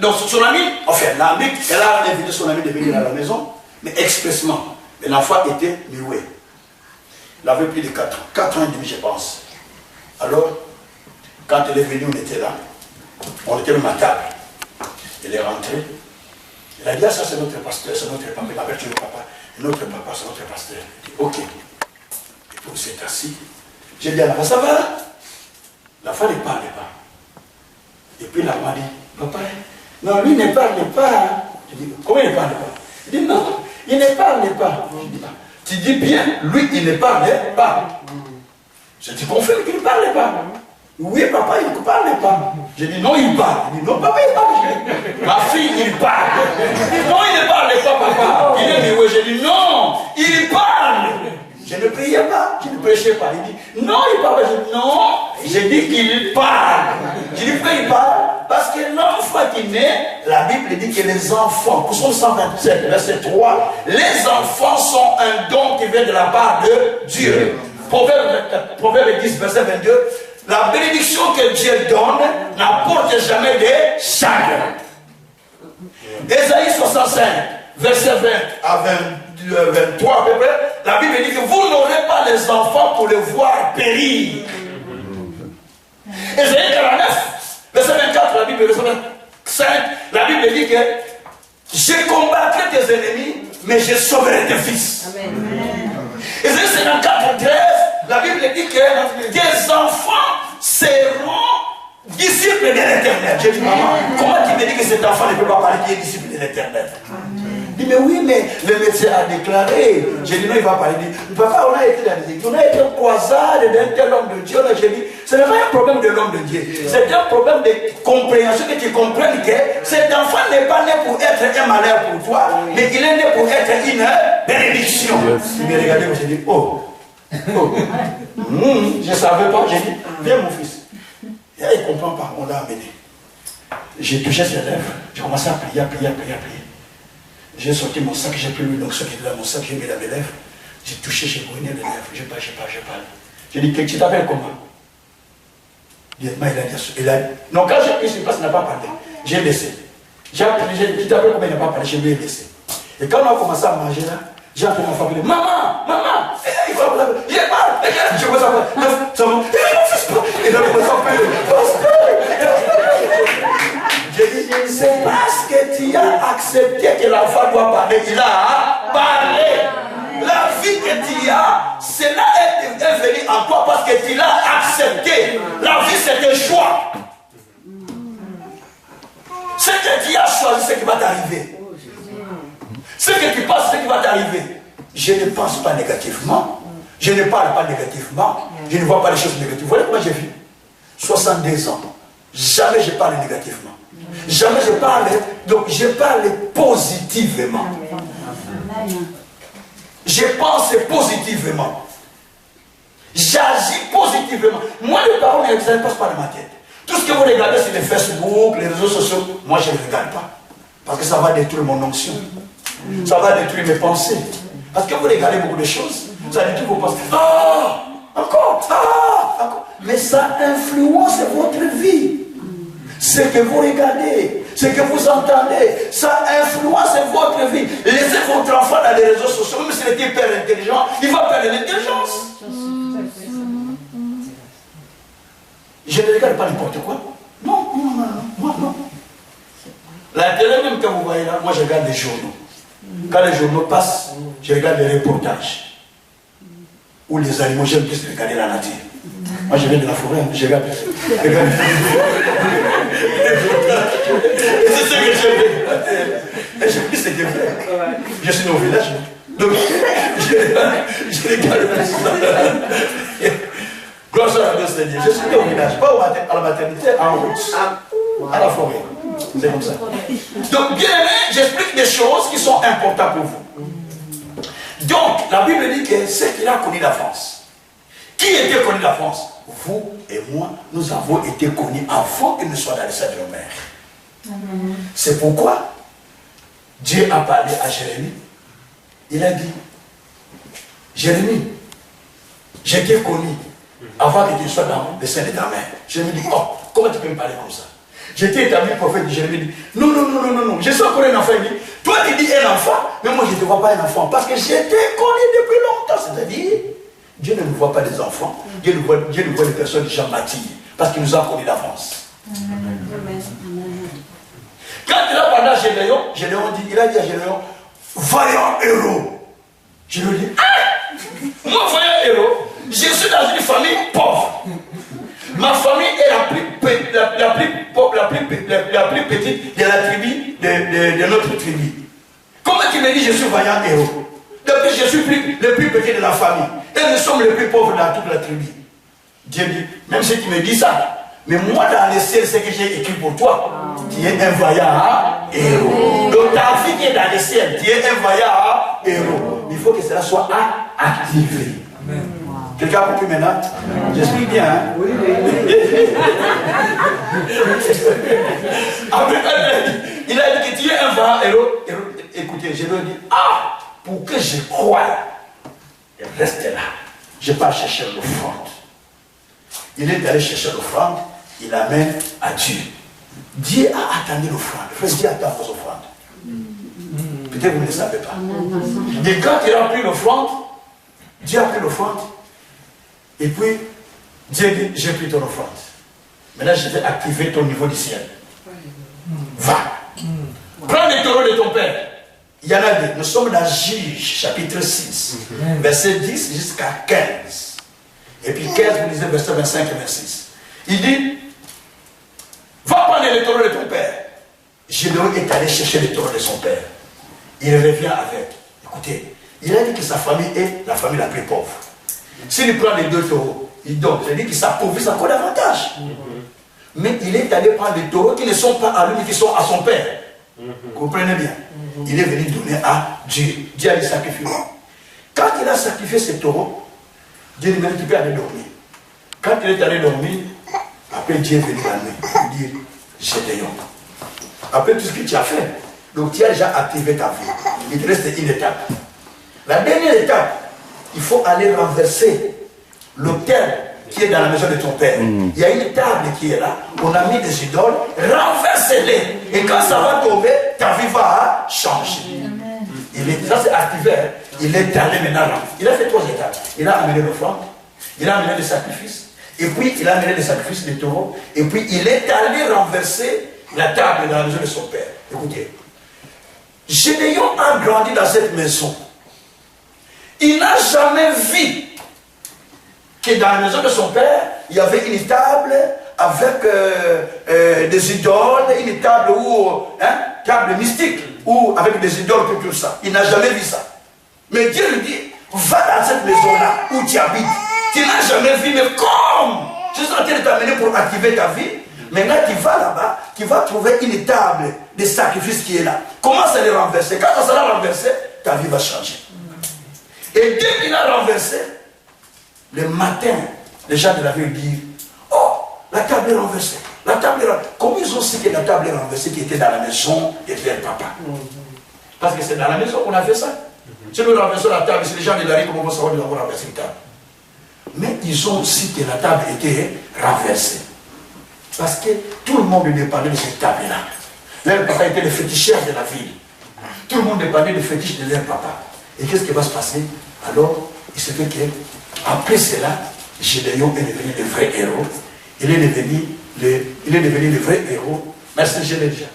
donc son ami, enfin, l'ami, elle a invité son ami de venir à la maison, mais expressément. Mais l'enfant était muet. Il avait plus de 4 ans, 4 ans et demi, je pense. Alors, quand elle est venue, on était là. On était même à table. Elle est rentrée. Elle a dit, ah, ça c'est notre pasteur, c'est notre papa. Il m'appelle le papa. Notre papa, c'est notre pasteur. Il dit, ok. Et puis on s'est assis. J'ai dit à la femme, ça va? La femme ne parlait pas. Et puis la femme dit, papa, non, lui ne parle pas. Je dis, comment il ne parle pas? Il dit, non, il ne parle pas. Je dis, ah, tu dis bien, lui, il ne parlait pas. Je dis, confirme qu'il ne parlait pas. Oui, papa, il ne parlait pas. Je dis, non, il parle. Il dit, non, papa, il parle. Ma fille, il parle. Non, il ne parlait pas, papa. Il est oui. Je dis, non, il parle. Je ne priais pas, je ne prêchais pas. Il dit, non, il parle. Je dis, non, j'ai dit qu'il parle. Je dis, pourquoi il parle? Parce que l'enfant qui naît, la Bible dit que les enfants, Psaume 127, verset 3, les enfants sont un don qui vient de la part de Dieu. Proverbe 10, verset 22, la bénédiction que Dieu donne n'apporte jamais de chagrin. Ésaïe 65, verset 20 à 23 à peu près, la Bible dit que vous n'aurez pas les enfants pour les voir périr. Ésaïe 49, verset 24, la Bible, verset 25, la Bible dit que je combattrai tes ennemis, mais je sauverai tes fils. Ésaïe 54, 13, la Bible dit que tes enfants seront disciples de l'Éternel. J'ai dit, maman, comment tu me dis que cet enfant ne peut pas parler qui est disciple de l'Éternel? Il dit, mais oui, mais le médecin a déclaré. J'ai dit, non, il va parler. Il dit, papa, on a été dans les églises, on a été croisade d'un tel homme de Dieu. J'ai dit, ce n'est pas un problème de l'homme de Dieu. C'est un problème de compréhension, que tu comprennes que cet enfant n'est pas né pour être un malheur pour toi, mais il est né pour être une bénédiction. Il m'a regardé, j'ai dit, oh. Je ne savais pas, j'ai dit, viens mon fils. Et il ne comprend pas, on l'a amené. J'ai touché ses lèvres, j'ai commencé à prier. J'ai sorti mon sac, j'ai pris l'onction qui était dans mon sac, j'ai mis dans mes lèvres. J'ai touché, j'ai brûlé les lèvres, je parle. J'ai dit, tu t'appelles comment? Il a dit, non, quand j'ai pris sur place, il n'a pas parlé. J'ai laissé. J'ai appelé, tu t'appelles comment? Il n'a pas parlé, je lui ai laissé. Et quand on a commencé à manger là, j'ai appelé ma famille, maman, il va parler, je parle, je commence à parler, ça va, il a commencé à parler, j'ai dit, c'est parce que tu as accepté que l'enfant doit parler, il a parlé. La vie que tu as, cela est venu en toi parce que tu l'as accepté. La vie, c'est un choix. Ce que tu as choisi, c'est ce qui va t'arriver. Ce que tu penses, c'est ce qui va t'arriver. Je ne pense pas négativement. Je ne parle pas négativement. Je ne vois pas les choses négatives. Vous voyez comment j'ai vu? 62 ans. Jamais je parle négativement. Jamais je parle. Donc je parle positivement. Je pense positivement. J'agis positivement. Moi, les paroles ne passent pas dans ma tête. Tout ce que vous regardez sur les Facebook, les réseaux sociaux, moi je ne regarde pas. Parce que ça va détruire mon onction. Ça va détruire mes pensées. Parce que vous regardez beaucoup de choses, ça détruit vos pensées. Encore. Mais ça influence votre vie. Ce que vous regardez, ce que vous entendez, ça influence votre vie. Laissez votre enfant dans les réseaux sociaux, même s'il est hyper intelligent, il va perdre l'intelligence. Je ne regarde pas n'importe quoi. Non. La télé, même quand vous voyez là, moi je regarde les journaux. Quand les journaux passent, je regarde les reportages. Ou les animaux, j'aime plus regarder la nature. Moi je viens de la forêt, je regarde. C'est ce que j'aime. Et je plus ce que je fais. Je suis au village. Donc je regarde plus. Gloire à Dieu Seigneur. Je suis au village, pas à la maternité, en route. À la forêt. C'est comme ça. Donc bien aimé, j'explique des choses qui sont importantes pour vous. Donc la Bible dit que c'est qu'il a connu la France. Qui était connu la France? Vous et moi, nous avons été connus avant qu'il ne soit dans le sein de nos mères. C'est pourquoi Dieu a parlé à Jérémie. Il a dit, Jérémie, je t'ai connu avant que tu sois dans le sein de ta mère. Jérémie dit, oh, comment tu peux me parler comme ça? J'étais établi prophète. Jérémie dit, non, je suis encore un enfant. Il dit, toi tu dis un enfant, mais moi je ne te vois pas un enfant parce que j'étais connu depuis longtemps. C'est-à-dire, Dieu ne nous voit pas des enfants, Dieu nous voit des personnes déjà bâties, parce qu'il nous a connu d'avance. Quand il a parlé à Gédéon, il a dit à Gédéon, vaillant héros. Je lui dis, moi vaillant héros, je suis dans une famille pauvre. Ma famille est la plus petite de la tribu, de notre tribu. Comment tu me dis je suis vaillant héros? Depuis je suis le plus petit de la famille. Et nous sommes les plus pauvres dans toute la tribu. Dieu dit, même si tu me dis ça, mais moi dans le ciel, ce que j'ai écrit pour toi, tu es un vaillant héros. Donc ta vie qui est dans le ciel, tu es un vaillant héros. Il faut que cela soit activé. Quelqu'un a compris maintenant? J'explique bien, hein? Oui. Après, il a dit que tu es un vaillant héros. Écoutez, je lui ai dit, pour que je croie, reste là. Je ne vais pas chercher le front. il est allé chercher l'offrande, il l'amène à Dieu. Dieu a attendu l'offrande. Frère, Dieu attend vos offrandes. Peut-être vous ne le savez pas. Et quand il a pris l'offrande, Dieu a pris l'offrande, et puis Dieu dit, j'ai pris ton offrande. Maintenant, je vais activer ton niveau du ciel. Va. Prends les taureaux de ton père. Il y en a deux. Nous sommes dans Juge, chapitre 6, verset 10 jusqu'à 15. Et puis 15, vous lisez verset 25 et 26. Il dit, va prendre les taureaux de ton père. Gédéon est allé chercher les taureaux de son père. Il revient avec. Écoutez, il a dit que sa famille est la famille la plus pauvre. S'il prend les deux taureaux, il donne. C'est-à-dire qu'il s'appauvrit encore davantage. Mais il est allé prendre les taureaux qui ne sont pas à lui, mais qui sont à son père. Vous comprenez bien? Il est venu donner à Dieu. Dieu a dit sacrifier. Quand il a sacrifié ces taureaux, Dieu lui a dit tu peux aller dormir. Quand il est allé dormir, après Dieu est venu la nuit. Il dit Gédéon, après tout ce que tu as fait, donc tu as déjà activé ta vie. Il te reste une étape. La dernière étape, il faut aller renverser l'autel qui est dans la maison de ton père. Il y a une table qui est là, on a mis des idoles, renverse-les. Et quand ça va tomber, ta vie va changer. Ça c'est activé. Il est allé maintenant. Il a fait 3 étapes. Il a amené l'offrande, il a amené les sacrifices, et puis il a amené les sacrifices des taureaux, et puis il est allé renverser la table dans la maison de son père. Écoutez, Gédéon a grandi dans cette maison. Il n'a jamais vu que dans la maison de son père, il y avait une table avec des idoles, une table table mystique, ou avec des idoles et tout ça. Il n'a jamais vu ça. Mais Dieu lui dit, va dans cette maison-là où tu habites. Tu n'as jamais vu, mais comme je suis en train de t'amener pour activer ta vie, maintenant tu vas là-bas, tu vas trouver une table de sacrifice qui est là. Commence à les renverser. Quand ça sera renversé, ta vie va changer. Et dès qu'il a renversé, le matin, les gens de la ville disent, oh, la table est renversée. La table est renversée. Comment ils ont su que la table est renversée qui était dans la maison de leur papa? Parce que c'est dans la maison qu'on a fait ça. Si nous renversons la table, si les gens de la rue, comment vont savoir que nous avons renversé une table? Mais ils ont su que la table était renversée. Parce que tout le monde dépendait de cette table-là. Leur papa était le féticheur de la ville. Tout le monde dépendait du fétiche de leur papa. Et qu'est-ce qui va se passer? Alors, il se fait que, après cela, Gédéon est devenu le vrai héros. Il est devenu le vrai héros. Merci, je l'ai déjà.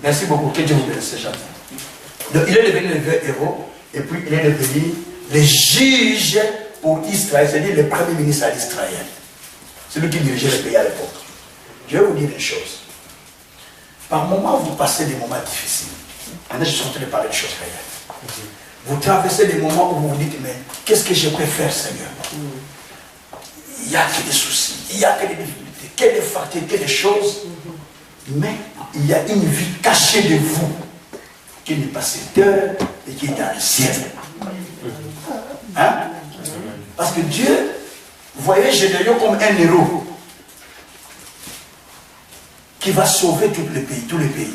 Merci beaucoup. Que Dieu vous bénisse, gentil. Donc, il est devenu le vrai héros. Et puis, il est devenu le juge pour Israël. C'est-à-dire le premier ministre d'Israël. C'est lui qui dirigeait le pays à l'époque. Je vais vous dire une chose. Par moments, vous passez des moments difficiles. Maintenant, je suis en train de parler de choses réelles. Vous traversez des moments où vous vous dites, mais qu'est-ce que je peux faire, Seigneur? Il n'y a que des soucis, il n'y a que des difficultés, que des fatigues, que des choses. Mais il y a une vie cachée de vous qui n'est pas cette heure et qui est dans le ciel. Hein? Parce que Dieu voyait Gédéon comme un héros qui va sauver tous les pays.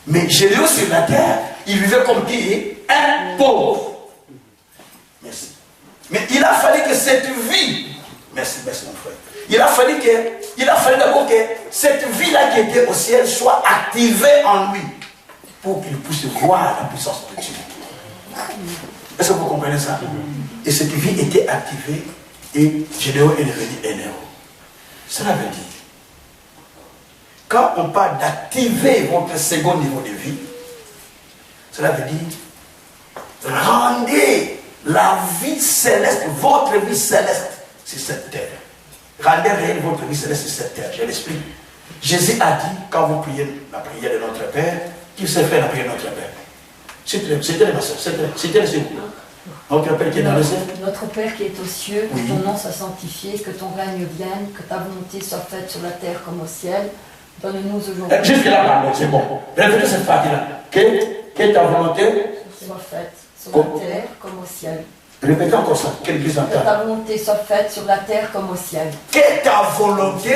Mais Gédéon sur la terre, il vivait comme qui? Un pauvre. Merci. Mais il a fallu que cette vie, merci mon frère, il a fallu d'abord que cette vie-là qui était au ciel soit activée en lui pour qu'il puisse voir la puissance de Dieu. Est-ce que vous comprenez ça? Et cette vie était activée et Gédéon est devenu un héros. Cela veut dire, quand on parle d'activer votre second niveau de vie, cela veut dire rendez la vie céleste, votre vie céleste sur cette terre. Rendez réelle votre vie céleste sur cette terre. Je l'explique. Jésus a dit, quand vous priez la prière de notre Père, qu'il sait faire la prière de notre Père. C'était ma soeur, c'était le notre Père qui est dans le ciel. Notre Père qui est aux cieux, que Oui. ton nom soit sanctifié, que ton règne vienne, que ta volonté soit faite sur la terre comme au ciel. Donne-nous aujourd'hui. Jusque là, pardon, c'est bon. Répétez cette partie-là. Que ta volonté soit faite sur la terre comme au ciel. Répétez encore ça. Quelle église Que entend? ta volonté soit faite sur la terre comme au ciel. Que ta volonté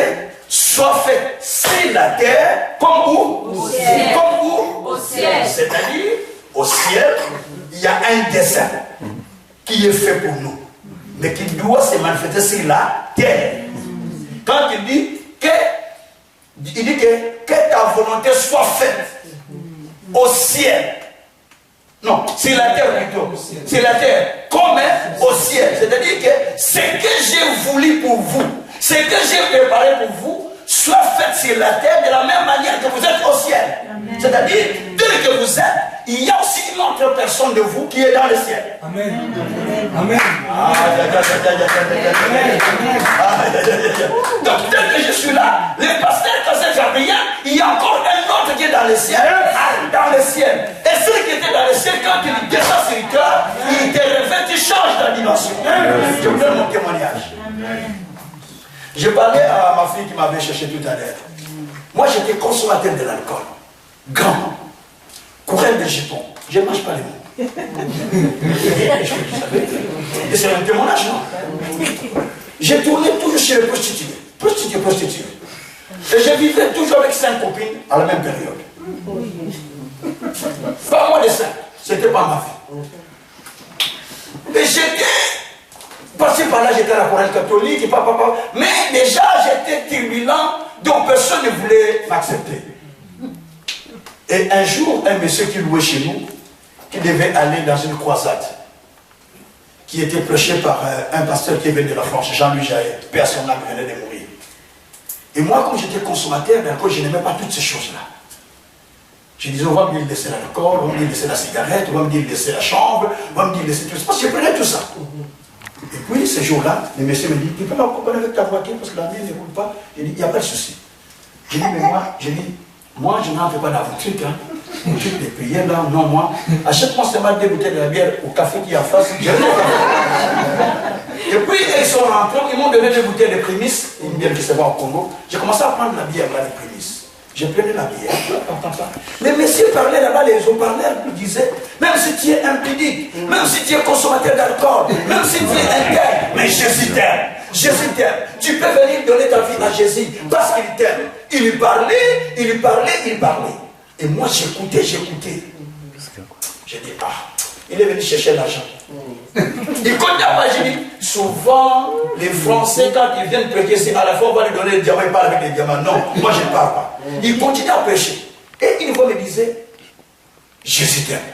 soit faite sur la terre comme où? Au ciel. Comme où? Au ciel. C'est-à-dire, au ciel, il y a un dessein qui est fait pour nous, mais qui doit se manifester sur la terre. Quand il dit que ta volonté soit faite au ciel. Non, c'est la terre plutôt. C'est la terre comme au ciel. C'est-à-dire que ce que j'ai voulu pour vous, ce que j'ai préparé pour vous, soit fait sur la terre de la même manière que vous êtes au ciel. C'est-à-dire, tel que vous êtes, il y a aussi une autre personne de vous qui est dans le ciel. Amen. Amen. Donc, tel que je suis là, le pasteur Cassel Gabriel, il y a encore un autre qui est dans le ciel. Dans le ciel. Et celui qui était dans le ciel, quand il descend sur toi, il te révèle, tu changes ta dimension. Je vous donne mon témoignage. Je parlais à ma fille qui m'avait cherché tout à l'heure. Moi, j'étais consommateur de l'alcool. Grand. Courant de jupons. Je ne mange pas les mots. Et c'est un témoignage, non? J'ai tourné toujours chez les prostituées. Prostituées. Et je vivais toujours avec 5 copines à la même période. Pas moins de 5. C'était pas ma vie. Et j'étais passé par là, j'étais à la chorale catholique, mais déjà j'étais turbulent, donc personne ne voulait m'accepter. Et un jour, un monsieur qui louait chez nous, qui devait aller dans une croisade, qui était prêché par un pasteur qui venait de la France, Jean-Louis Jaët, paix à son âme, venait de mourir. Et moi, comme j'étais consommateur d'alcool, je n'aimais pas toutes ces choses-là. Je disais, on va me dire de laisser l'alcool, on va me dire de laisser la cigarette, on va me dire de laisser la chambre, on va me dire de laisser tout ça. Parce que je prenais tout ça. Et puis, ce jour-là, le monsieur me dit, tu peux m'accompagner avec ta voiture parce que la mienne ne roule pas. Je dis, il n'y a pas de souci. Je dis, mais moi, je n'en fais pas dans vos trucs, hein. Vos trucs de prière, là, non, moi. Achète-moi seulement 2 bouteilles de la bière au café qui est en face. Et puis, ils sont rentrés, ils m'ont donné 2 bouteilles de prémices, une bière qui se vend au Congo. J'ai commencé à prendre la bière, là, de prémices. J'ai pris la bière. Les messieurs parlaient là-bas, les haut-parleurs nous disaient, même si tu es impudique, même si tu es consommateur d'alcool, même si tu es intègre, mais Jésus t'aime. Jésus t'aime. Tu peux venir donner ta vie à Jésus parce qu'il t'aime. Il lui parlait. Et moi, j'écoutais. J'ai dit, il est venu chercher l'argent. Il continue à j'ai dit, souvent, les Français, quand ils viennent prêcher, c'est à la fois on va lui donner les diamants, ils parlent avec les diamants. Non, moi je ne parle pas. Il continue à prêcher. Et une fois me disait, Jésus t'aime.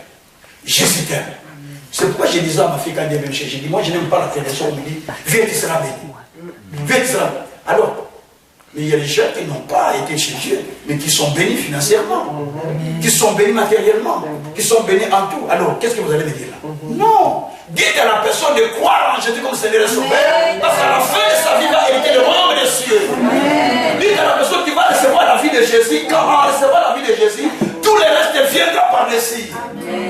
Jésus t'aime. C'est pourquoi je disais à ma fille quand elle est venue chercher, j'ai dit, moi je n'aime pas la télévision, on me dit, viens, tu seras béni. Viens, tu seras béni. Alors, mais il y a des gens qui n'ont pas été chez Dieu, mais qui sont bénis financièrement, qui sont bénis matériellement, qui sont bénis en tout. Alors, qu'est-ce que vous allez me dire là? Non! Dites à la personne de croire en Jésus comme Seigneur et Sauveur, parce qu'à la fin de sa vie, il va hériter le royaume des cieux. Dites à la personne qui va recevoir la vie de Jésus, quand on va recevoir la vie de Jésus, tout le reste viendra par-dessus.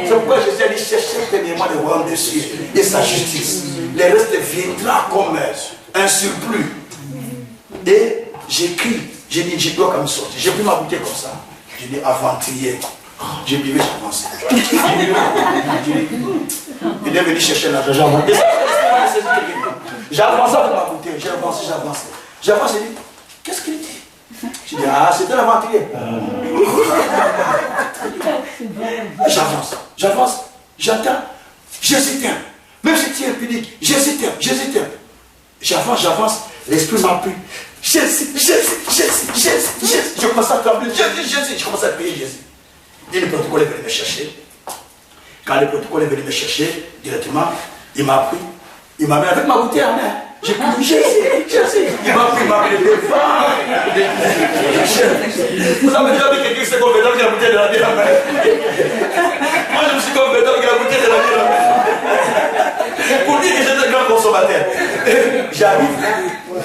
C'est pourquoi Jésus a dit, cherchez premièrement le royaume des cieux et sa justice. Le reste viendra comme un surplus. Et j'écris, j'ai dit, je dois comme sortir. J'ai pris ma bouteille comme ça. J'ai dit, avant-hier, j'ai buvais, j'avançais. Il est venu chercher l'argent. J'ai avancé avec ma bouteille, j'ai avancé. J'avance, j'ai dit, qu'est-ce qu'il dit? J'ai dit, ah, c'était l'aventurier. J'avance, j'attends, Jésus t'aime. Même si tu es impudique, Jésus t'aime. J'avance, l'esprit m'a pris. Jésus. Je commence à trembler. Jésus. Je commence à prier Jésus. Et le protocole est venu me chercher. Quand le protocole est venu me chercher, directement, il m'a pris. Il m'a mis avec ma bouteille en main. J'ai crié Jésus. Il m'a pris le devant. Vous avez déjà vu quelqu'un qui s'est compétent avec la bouteille de la bière en main? Moi, je me suis compétent avec la bouteille de la bière en main. Pour dire que j'étais un grand consommateur. J'arrive,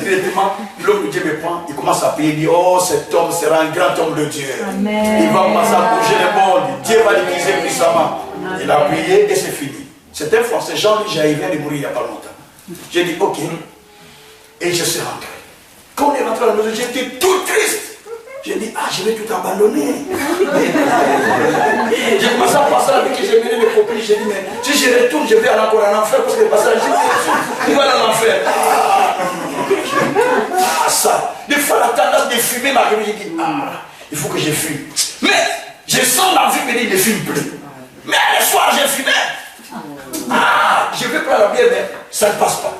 directement, l'homme de Dieu me prend, il commence à prier, il dit, oh, cet homme sera un grand homme de Dieu. Amen. Il va passer à bouger le monde, Dieu va l'utiliser puissamment. Il a prié et c'est fini. C'est un Français, Jean-Louis Jaët, vient de mourir il n'y a pas longtemps. J'ai dit, ok. Et je suis rentré. Quand on est rentré à la maison, j'étais tout triste. J'ai dit, ah, je vais tout abandonner. J'ai commencé à passer avec qui j'ai mené mes copines. J'ai dit, mais si je retourne, je vais aller encore en enfer parce que le passage, il va aller en enfer. Ah, ça. Des fois, la tendance de fumer m'a réveillé. J'ai dit, ah, il faut que je fume. Mais je sens l'envie de me dire, ne fume plus. Mais le soir, j'ai fumé. Ah, je vais prendre la bière, mais ça ne passe pas.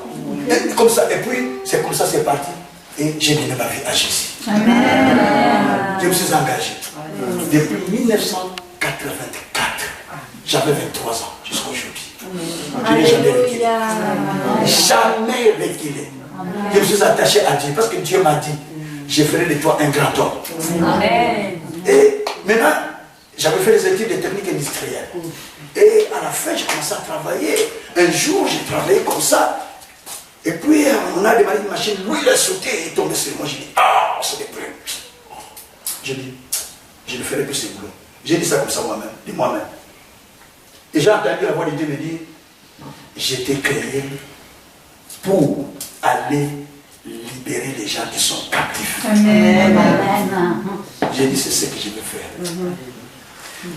Et comme ça, et puis, c'est comme ça, c'est parti. Et j'ai donné ma vie à Jésus. Amen. Je me suis engagé. Depuis 1984, j'avais 23 ans jusqu'à aujourd'hui. Je n'ai jamais reculé. Jamais reculé. Je me suis attaché à Dieu parce que Dieu m'a dit, je ferai de toi un grand homme. Amen. Et maintenant, j'avais fait des études de technique industrielle. Et à la fin, j'ai commencé à travailler. Un jour, j'ai travaillé comme ça. Et puis, on a démarré une machine. Lui, il a sauté et est tombé sur moi. J'ai dit, ah, c'est des plus. J'ai dit, je ne ferai plus ce boulot. J'ai dit ça comme ça moi-même, de moi-même. Et j'ai entendu la voix de Dieu me dire, j'étais créé pour aller libérer les gens qui sont captifs. Amen. J'ai dit, c'est ce que je veux faire.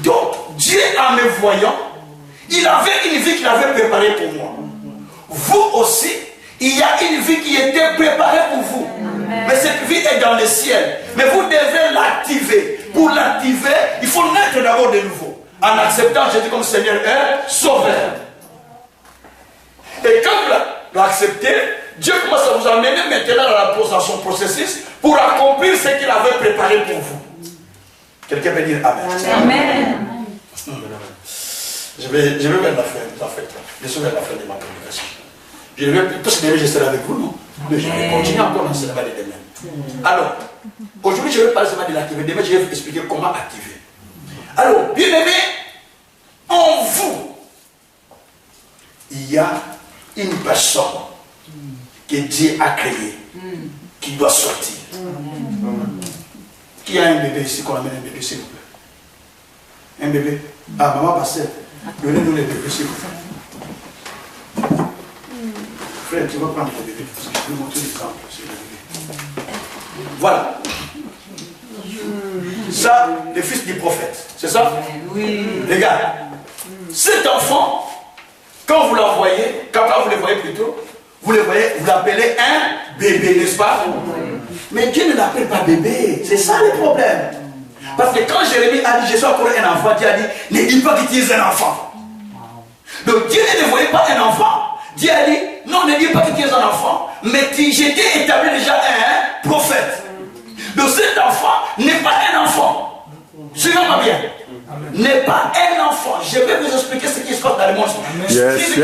Donc, Dieu, en me voyant, il avait une vie qu'il avait préparée pour moi. Vous aussi, il y a une vie qui était préparée pour vous. Mais cette vie est dans le ciel. Mais vous devez l'activer. Pour l'activer, il faut naître d'abord de nouveau. En acceptant Jésus comme Seigneur et Sauveur. Et quand vous l'acceptez, Dieu commence à vous amener maintenant dans son processus pour accomplir ce qu'il avait préparé pour vous. Quelqu'un peut dire Amen. Amen. Je vais vers la fin, en fait. Je suis vers la fin de ma prédication. Je vais, parce que demain je serai avec vous, non? Mais je vais continuer encore dans ce débat de demain. Alors, aujourd'hui je vais parler seulement de l'activer. Demain je vais vous expliquer comment activer. Alors, bien aimé, en vous, il y a une personne que Dieu a créée qui doit sortir. Qui a un bébé ici, qu'on amène un bébé, s'il vous plaît? Un bébé? Ah, maman Pasteur, donnez-nous les bébés, s'il vous plaît. Frère, tu vas prendre le bébé, parce que je vais montrer l'exemple sur le bébé. Voilà. Ça, le fils du prophète, c'est ça? Oui. Les gars, cet enfant, quand vous l'envoyez, quand vous le voyez plutôt, vous le voyez, vous l'appelez un bébé, n'est-ce pas? Mais Dieu ne l'appelle pas bébé, c'est ça le problème. Parce que quand Jérémie a dit, je suis encore un enfant, Dieu a dit, ne dis pas que tu es un enfant. Donc Dieu ne voyait pas un enfant. Dieu a dit, non, ne dis pas que tu es un enfant, mais j'étais établi déjà un prophète. Donc cet enfant n'est pas un enfant. Suivez-moi bien. N'est pas un enfant. Je vais vous expliquer ce qui se passe dans le monde. Yes,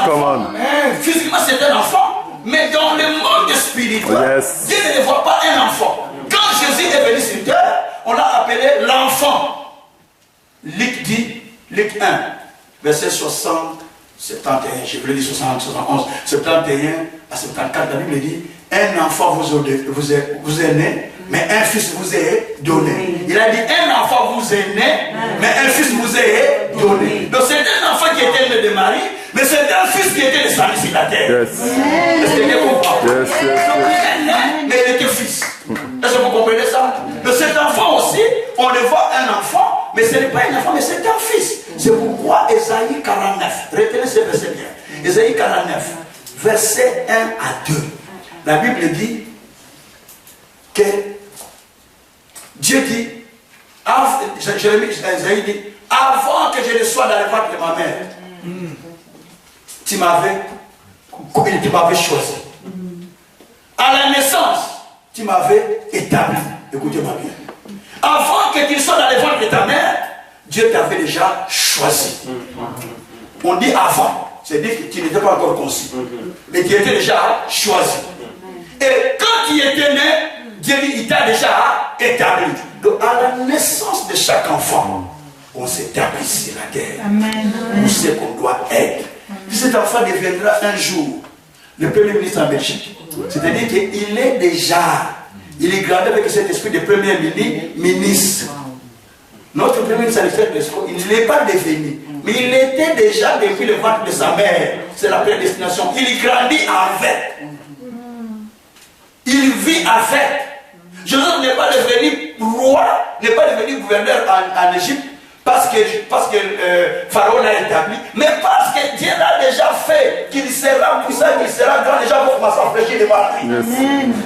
come on. Physiquement, c'est un enfant, mais dans le monde spirituel, Dieu ne le voit pas un enfant. Quand Jésus est venu sur terre, on l'a appelé l'enfant. Luc dit, Luc 1, verset 60, 71, je voulais dire 60, 71, 71 à 74, la Bible dit, un enfant vous est né, mais un fils vous est donné. Il a dit, un enfant vous est né, mais un fils vous est donné. Donc c'est un enfant qui était né de Marie, mais c'est un fils qui était descendu sur la terre. Est-ce que vous comprenez? Donc il est né, mais il était fils. Est-ce que vous comprenez ça? Donc cet enfant aussi, on le voit un enfant, mais ce n'est pas un enfant, mais c'est un fils. C'est pourquoi Ésaïe 49, retenez ce verset bien. Ésaïe 49, verset 1 à 2. La Bible dit que Dieu dit, Ésaïe dit, avant que je ne sois dans le ventre de ma mère, tu m'avais choisi. À la naissance, tu m'avais établi. Écoutez-moi bien. Avant que tu sois dans le ventre de ta mère, Dieu t'avait déjà choisi. On dit avant, c'est-à-dire que tu n'étais pas encore conçu, mais tu étais déjà choisi. Et quand tu étais né, Dieu dit, il t'a déjà établi. Donc à la naissance de chaque enfant, on s'établit sur la terre. On sait qu'on doit être. Cet enfant deviendra un jour le premier ministre en Belgique. C'est-à-dire qu'il est déjà, il est grandi avec cet esprit de premier ministre. Notre premier ministre, il ne l'est pas devenu, mais il était déjà depuis le ventre de sa mère. C'est la prédestination. Il grandit avec. Il vit avec. Joseph n'est pas devenu roi, n'est pas devenu gouverneur en Égypte parce que Pharaon l'a établi, mais parce que Dieu l'a déjà fait, qu'il sera puissant, qu'il sera grand, déjà pour commencer à fléchir les maris.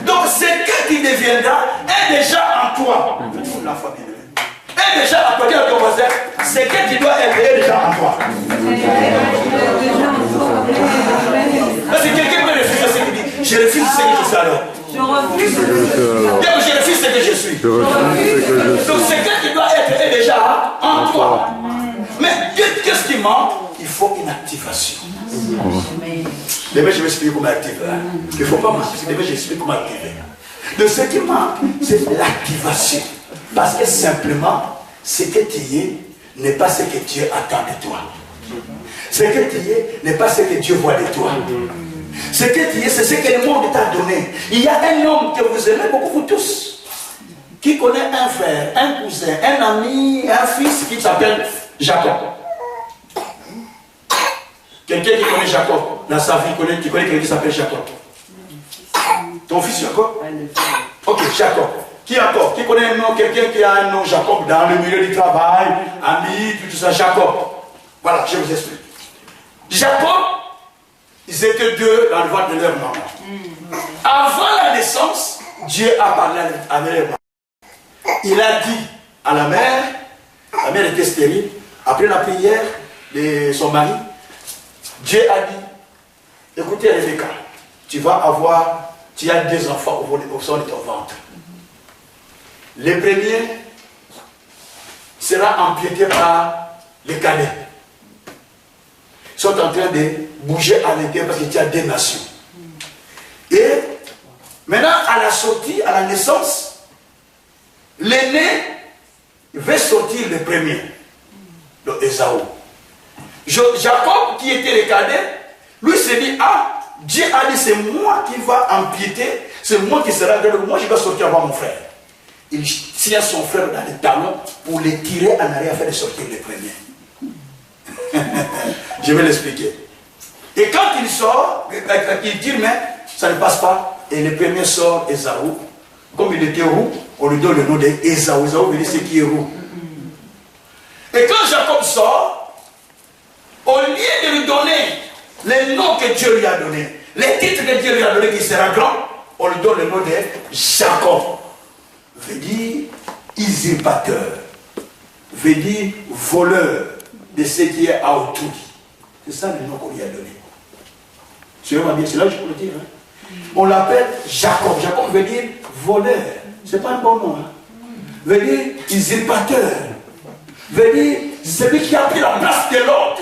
Donc ce que tu deviendras est déjà en toi. Est déjà en toi, dis à ton voisin, ce que tu dois être est déjà en toi. Parce que quelqu'un peut refuser ce qu'il dit. Je refuse ce que je sais alors. Bien que je refuse ce que je suis. Donc ce que tu dois être est déjà en toi. Mais qu'est-ce qui manque? Il faut une activation. Demain, je vais expliquer comment activer. Il ne faut pas mentir. Demain, je vais expliquer comment activer. Donc ce qui manque, c'est l'activation. Parce que simplement, ce que tu es n'est pas ce que Dieu attend de toi. Ce que tu es n'est pas ce que Dieu voit de toi. Ce que tu es, c'est ce que le monde t'a donné. Il y a un homme que vous aimez beaucoup, vous tous, qui connaît un frère, un cousin, un ami, un fils qui s'appelle Jacob. Quelqu'un qui connaît Jacob, dans sa vie, qui connaît quelqu'un qui s'appelle Jacob. Ton fils Jacob? Ok, Jacob. Qui encore? Qui connaît un nom, quelqu'un qui a un nom Jacob dans le milieu du travail, ami, tout ça, Jacob. Voilà, je vous explique. Jacob, ils étaient deux dans le ventre de leur maman. Avant la naissance, Dieu a parlé avec leur maman. Il a dit à la mère était stérile, après la prière de son mari, Dieu a dit, écoutez Rebecca, tu as 2 enfants au sein de ton ventre. Le premier sera empiété par les cadets. Ils sont en train de bouger à l'intérieur parce que tu as 2 nations. Et maintenant, à la sortie, à la naissance, l'aîné va sortir le premier, donc Ésaü. Jacob, qui était le cadet, lui s'est dit, ah, Dieu a dit, c'est moi qui va empiéter, c'est moi qui sera grand, moi je vais sortir avant mon frère. Il tient son frère dans les talons pour le tirer en arrière afin de sortir le premier. Je vais l'expliquer. Et quand il sort, il dit, mais ça ne passe pas. Et le premier sort, Ésaü. Comme il était roux, on lui donne le nom d'Ésaü. Ésaü veut dire ce qui est roux. Et quand Jacob sort, au lieu de lui donner le nom que Dieu lui a donné, les titres que Dieu lui a donné, qui sera grand, on lui donne le nom de Jacob. Veut dire usurpateur, veut dire voleur de ce qui est à autour. C'est ça le nom qu'on lui a donné. C'est là que je peux le dire. Hein? On l'appelle Jacob. Jacob veut dire voleur. Ce n'est pas un bon nom. Hein? Veut dire usurpateur. Veut dire celui qui a pris la place de l'autre.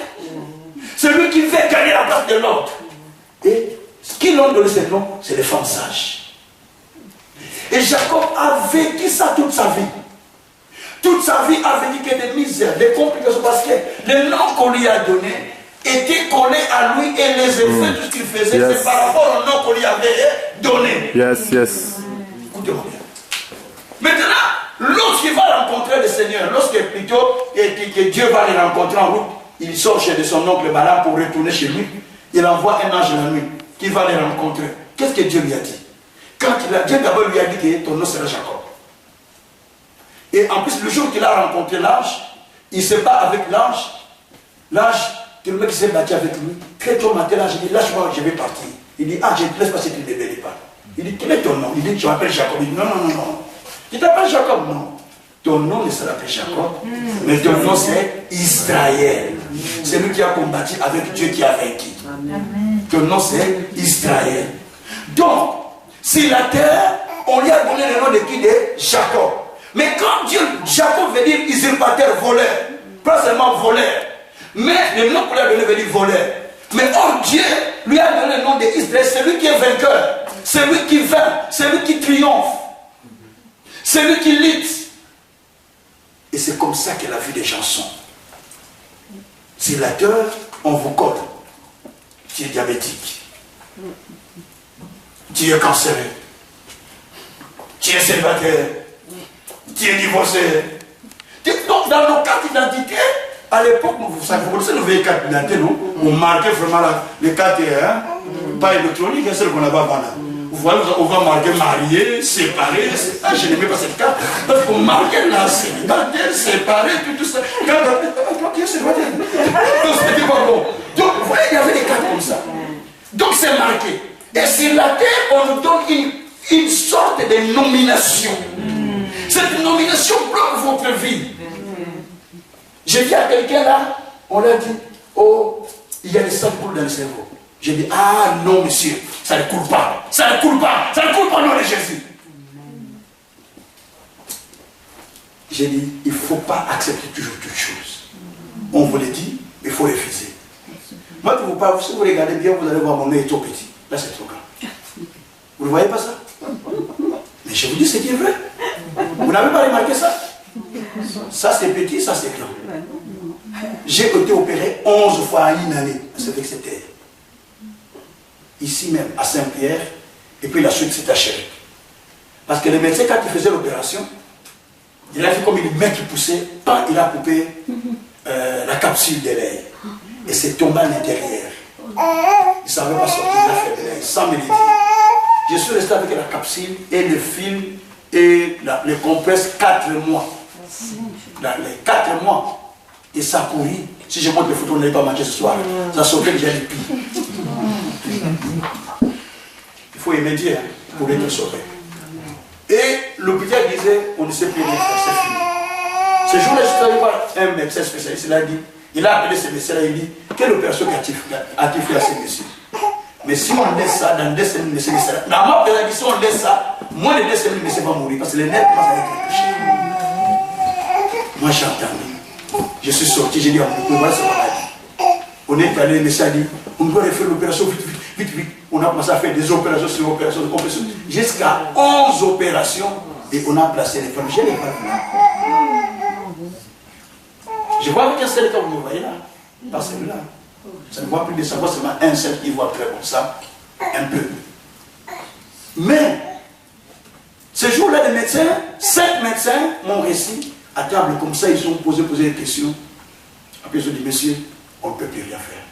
Celui qui veut gagner la place de l'autre. Et ce qui l'ont donné ce nom, c'est les femmes sages. Et Jacob a vécu ça toute sa vie. Toute sa vie a vécu que des misères, des complications, parce que le nom qu'on lui a donné était collé à lui et les effets, tout ce qu'il faisait, c'est par rapport au nom qu'on lui avait donné. Écoutez-moi bien. Maintenant, lorsqu'il va rencontrer le Seigneur, lorsque plutôt que Dieu va le rencontrer en route, il sort chez son oncle Balaam pour retourner chez lui. Il envoie un ange la nuit qui va le rencontrer. Qu'est-ce que Dieu lui a dit? Quand Dieu d'abord lui a dit que ton nom sera Jacob. Et en plus, le jour qu'il a rencontré l'ange, il se bat avec l'ange. L'ange, le mec qui s'est battu avec lui, très tôt matin, l'ange dit, lâche-moi, je vais partir. Il dit, ah, je ne te laisse pas si tu ne me bénis pas. Il dit, quel est ton nom? Il dit, je m'appelle Jacob. Il dit, non, non, non, non. Tu t'appelles Jacob? Non. Ton nom ne sera pas Jacob, mais ton nom c'est Israël. C'est lui qui a combattu avec Dieu qui a vaincu. Ton nom c'est Israël. Donc, sur la terre, on lui a donné le nom de qui? De Jacob. Mais quand Dieu, Jacob veut dire usurpateur, voleur, pas seulement voleur, mais le nom qu'on lui a donné veut dire voleur. Mais or Dieu lui a donné le nom d'Israël, celui qui est vainqueur, celui qui vainc, celui qui triomphe, celui qui lutte. Et c'est comme ça que la vie des gens sont. Sur la terre, on vous colle. Tu es diabétique. Tu es cancéreux. Tu es célibataire. Tu es divorcé. Donc, dans nos cartes d'identité, à l'époque, vous connaissez nos vieilles cartes d'identité, non? On marquait vraiment les cartes, hein? Pas électroniques, c'est celle qu'on avait avant. Vous voyez, on va marquer marié, séparé. Ah, je n'aimais pas cette carte. Parce qu'on marquait la célibataire, séparé, tout ça. Donc, c'était pas bon. Donc, vous voyez, il y avait des cartes comme ça. Donc, c'est marqué. Et sur la terre, on nous donne une sorte de nomination. Cette nomination bloque votre vie. J'ai dit à quelqu'un là, on l'a dit, oh, il y a des sang qui coulent dans le cerveau. J'ai dit, ah non monsieur, ça ne coule pas. Ça ne coule pas. Ça ne coule pas au nom de Jésus. J'ai dit, il ne faut pas accepter toujours toutes choses. On vous le dit, il faut refuser. Moi, si vous regardez bien, vous allez voir mon nez est trop petit. Là, c'est trop grand. Vous ne voyez pas ça? Mais je vous dis ce qui est vrai. Vous n'avez pas remarqué ça? Ça, c'est petit, ça, c'est grand. J'ai été opéré 11 fois en une année. C'est vrai que c'était ici même, à Saint-Pierre, et puis la suite, c'était à Chéric. Parce que le médecin, quand il faisait l'opération, il a vu comme une main qui poussait, il a coupé la capsule de l'air. Et c'est tombé à l'intérieur. Il ne savait pas sortir, il a fait de l'air, sans me le dire. Je suis resté avec la capsule et le film et les compresses 4 mois. Les 4 mois. Et ça courit. Si je montre les photos, on n'allait pas manger ce soir. Ça sautait déjà les pieds. Il faut aimer Dieu pour être sauvé. Et l'hôpital disait, on ne sait plus rien faire, c'est fini. Ce jour-là, je suis allé voir un médecin spécialiste, il a appelé ce médecin-là, il dit, quelle opération a-t-il fait à ces messieurs? Mais si on laisse ça, dans 2 semaines, le monsieur là. Normalement, il a dit, si on laisse ça, moins de 2 semaines, le monsieur va mourir, parce que les nerfs commencent à être touchés. Moi, j'ai entendu. Je suis sorti, j'ai dit, voilà ce qu'on a dit. On est allé, le monsieur a dit, on doit refaire l'opération vite. On a commencé à faire des opérations sur opérations, jusqu'à 11 opérations, et on a placé les femmes. J'ai les femmes là. Je vois avec un seul quand vous me voyez là, pas celui-là. Ça ne voit plus de ça, c'est seulement un seul qui voit très comme ça, un peu. Mais, ce jour-là, les médecins, 5 médecins m'ont réussi à table comme ça, ils ont posé des questions. Après, ils ont dit, monsieur, on ne peut plus rien faire.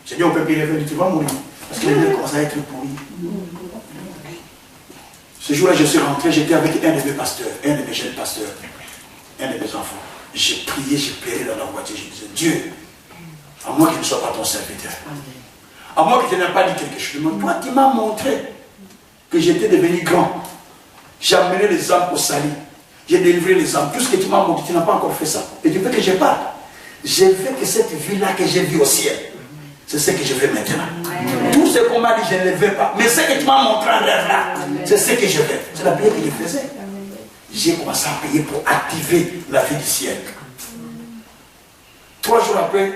J'ai dit, on ne peut plus rien faire, tu vas mourir. Parce que les nerfs commencent à être pourris. Ce jour-là, je suis rentré, j'étais avec un de mes pasteurs, un de mes jeunes pasteurs, un de mes enfants. J'ai prié, j'ai pleuré dans la voiture, je disais, Dieu, à moi qu'il ne soit pas ton serviteur, à moi que tu n'aies pas dit quelque chose, mais toi, tu m'as montré que j'étais devenu grand. J'ai amené les âmes au salut, j'ai délivré les âmes, tout ce que tu m'as montré, tu n'as pas encore fait ça. Et tu veux que je parle. Je veux que cette vie-là que j'ai vue au ciel, c'est ce que je veux maintenant. Tout ce qu'on m'a dit, je ne le veux pas. Mais ce que tu m'as montré en rêve là, c'est ce que je veux. C'est la prière que je faisais. J'ai commencé à payer pour activer la vie du ciel. 3 jours après,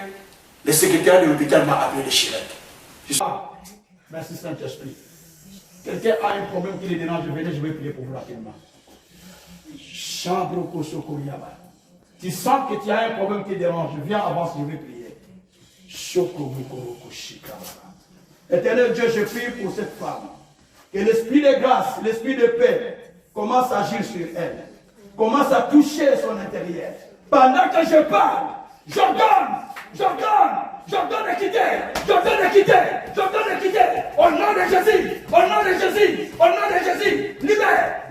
le secrétaire de l'hôpital m'a appelé de Chirac. Merci Saint-Esprit. Quelqu'un a un problème qui les dérange, venez, je vais prier pour vous rapidement. Tu sens que tu as un problème qui dérange, viens avance, je vais prier. Éternel Dieu, je prie pour cette femme. Que l'esprit de grâce, l'esprit de paix commence à agir sur elle. Commence à toucher son intérieur. Pendant que je parle, j'ordonne de quitter. Au nom de Jésus, au nom de Jésus, au nom de Jésus. Libère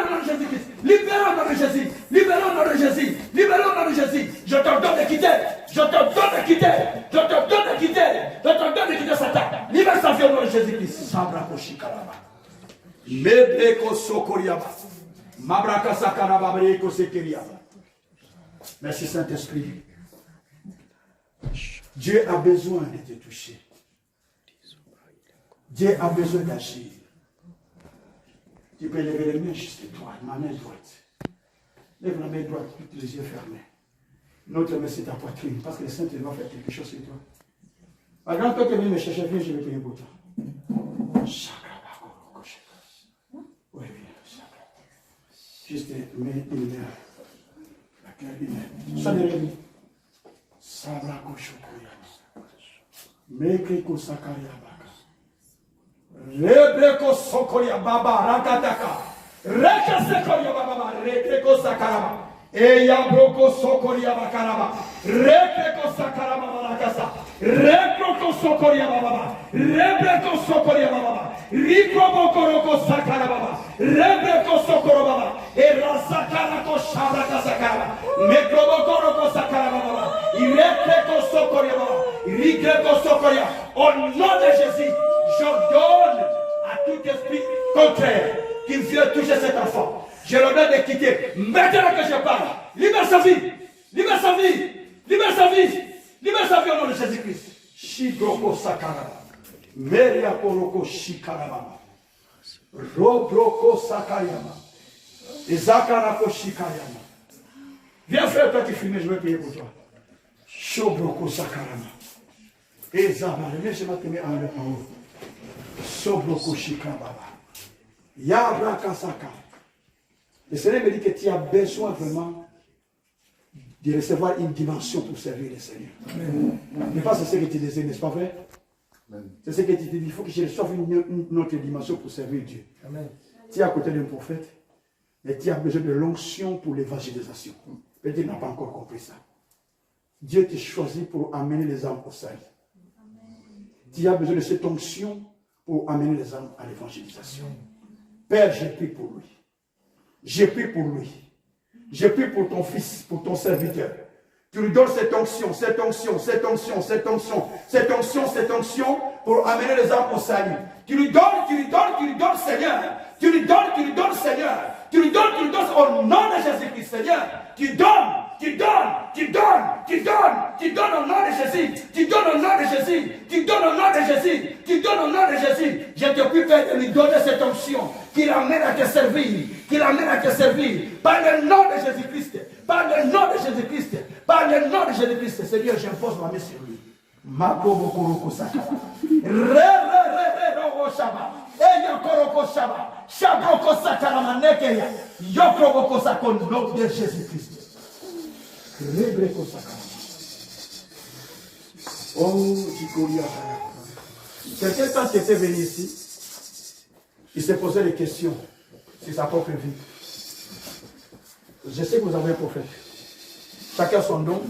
au nom de Jésus-Christ. Libère au nom de Jésus. Libère au nom de Jésus. Libère au nom de Jésus. Je t'ordonne de quitter. Je t'ordonne de quitter Satan. Libère sa vie au nom de Jésus-Christ. Sabra Koshikaraba. Mebreko Sokoriaba. Mabraka Sakaraba Breko Sekeriaba. Merci Saint-Esprit. Dieu a besoin de te toucher. Dieu a besoin d'agir. Tu peux lever les mains juste toi, ma main droite. Lève la main droite, tous les yeux fermés. L'autre main c'est ta poitrine, parce que le Saint-Esprit va faire quelque chose sur toi. Par exemple, toi qui viens me chercher, viens, je vais prier pour toi. Oui, viens. Juste une main. Ça ne réunit. Sabra Koshokoya. Mekreko Sakaria Baka. Rebreko Sokoria Baba Rakataka. Reka Sekoria Baba. Rekreko Sakaraba. Eyambroko Sokoria Bakaraba. Rekreko Sakaraba Barakasa. Rekroko Sokoria Baba. Rebreko Sokoria Baba. Rikrobokoroko Sakaraba. Rebreko Sokoro Baba. Erasakarako Shabraka Sakaraba. Mekrobokoroko Sakaraba Baba. Rekreko Sokoria Baba. Rikreko Sokoria. Au nom de Jésus, j'ordonne à tout esprit contraire qui vient toucher cet enfant. Je l'ordonne de quitter. Maintenant que je parle, libère sa vie. Libère sa vie. Libère sa vie. Libère sa vie au nom de Jésus-Christ. Shibroko Sakaraba. Meria Koroko Shikaraba. Robroko Sakayama. Et Zakarako Shikayama. Viens frère, toi qui fumes, je vais payer pour toi. Shobroko Sakarama. Et Zabara, je vais te mettre en haut. Sobroko Shikababa. Yabraka Saka. Le Seigneur me dit que tu as besoin vraiment de recevoir une dimension pour servir le Seigneur. Mais pas c'est ce que tu disais, n'est-ce pas vrai? C'est ce que tu dis, il faut que je reçoive une autre dimension pour servir Dieu. Amen. Tu es à côté d'un prophète, mais tu as besoin de l'onction pour l'évangélisation. Peut-être que tu n'as pas encore compris ça. Dieu t'a choisi pour amener les âmes au salut. Tu as besoin de cette onction pour amener les âmes à l'évangélisation. Père, je prie pour lui. Je prie pour lui. Je prie pour ton fils, pour ton serviteur. Tu lui donnes cette onction, cette onction, cette onction, cette onction, cette onction, cette onction pour amener les âmes au salut. Tu lui donnes, Seigneur. Tu lui donnes, Seigneur. Tu lui donnes au nom de Jésus-Christ, Seigneur. Tu donnes au nom de Jésus. Tu donnes au nom de Jésus. Tu donnes au nom de Jésus. Tu donnes au nom de Jésus. Je te prie, Père, de lui donner cette onction qui l'amène à te servir. Qui l'amène à te servir. Par le nom de Jésus-Christ. Par le nom de Jésus-Christ. Par le nom de Jésus-Christ. Seigneur, j'impose ma main sur lui. Mako Bokoroko Saka. Shaba. Eyakoroko Shaba. Shabroko Sakaramaneke. Yokroboko Sakon, nom de Jésus-Christ. Rebreko Saka. Oh, Chikoria. Quelqu'un, quand il était venu ici, il s'est posé des questions sur sa propre vie. Je sais que vous avez un prophète. Chacun son don.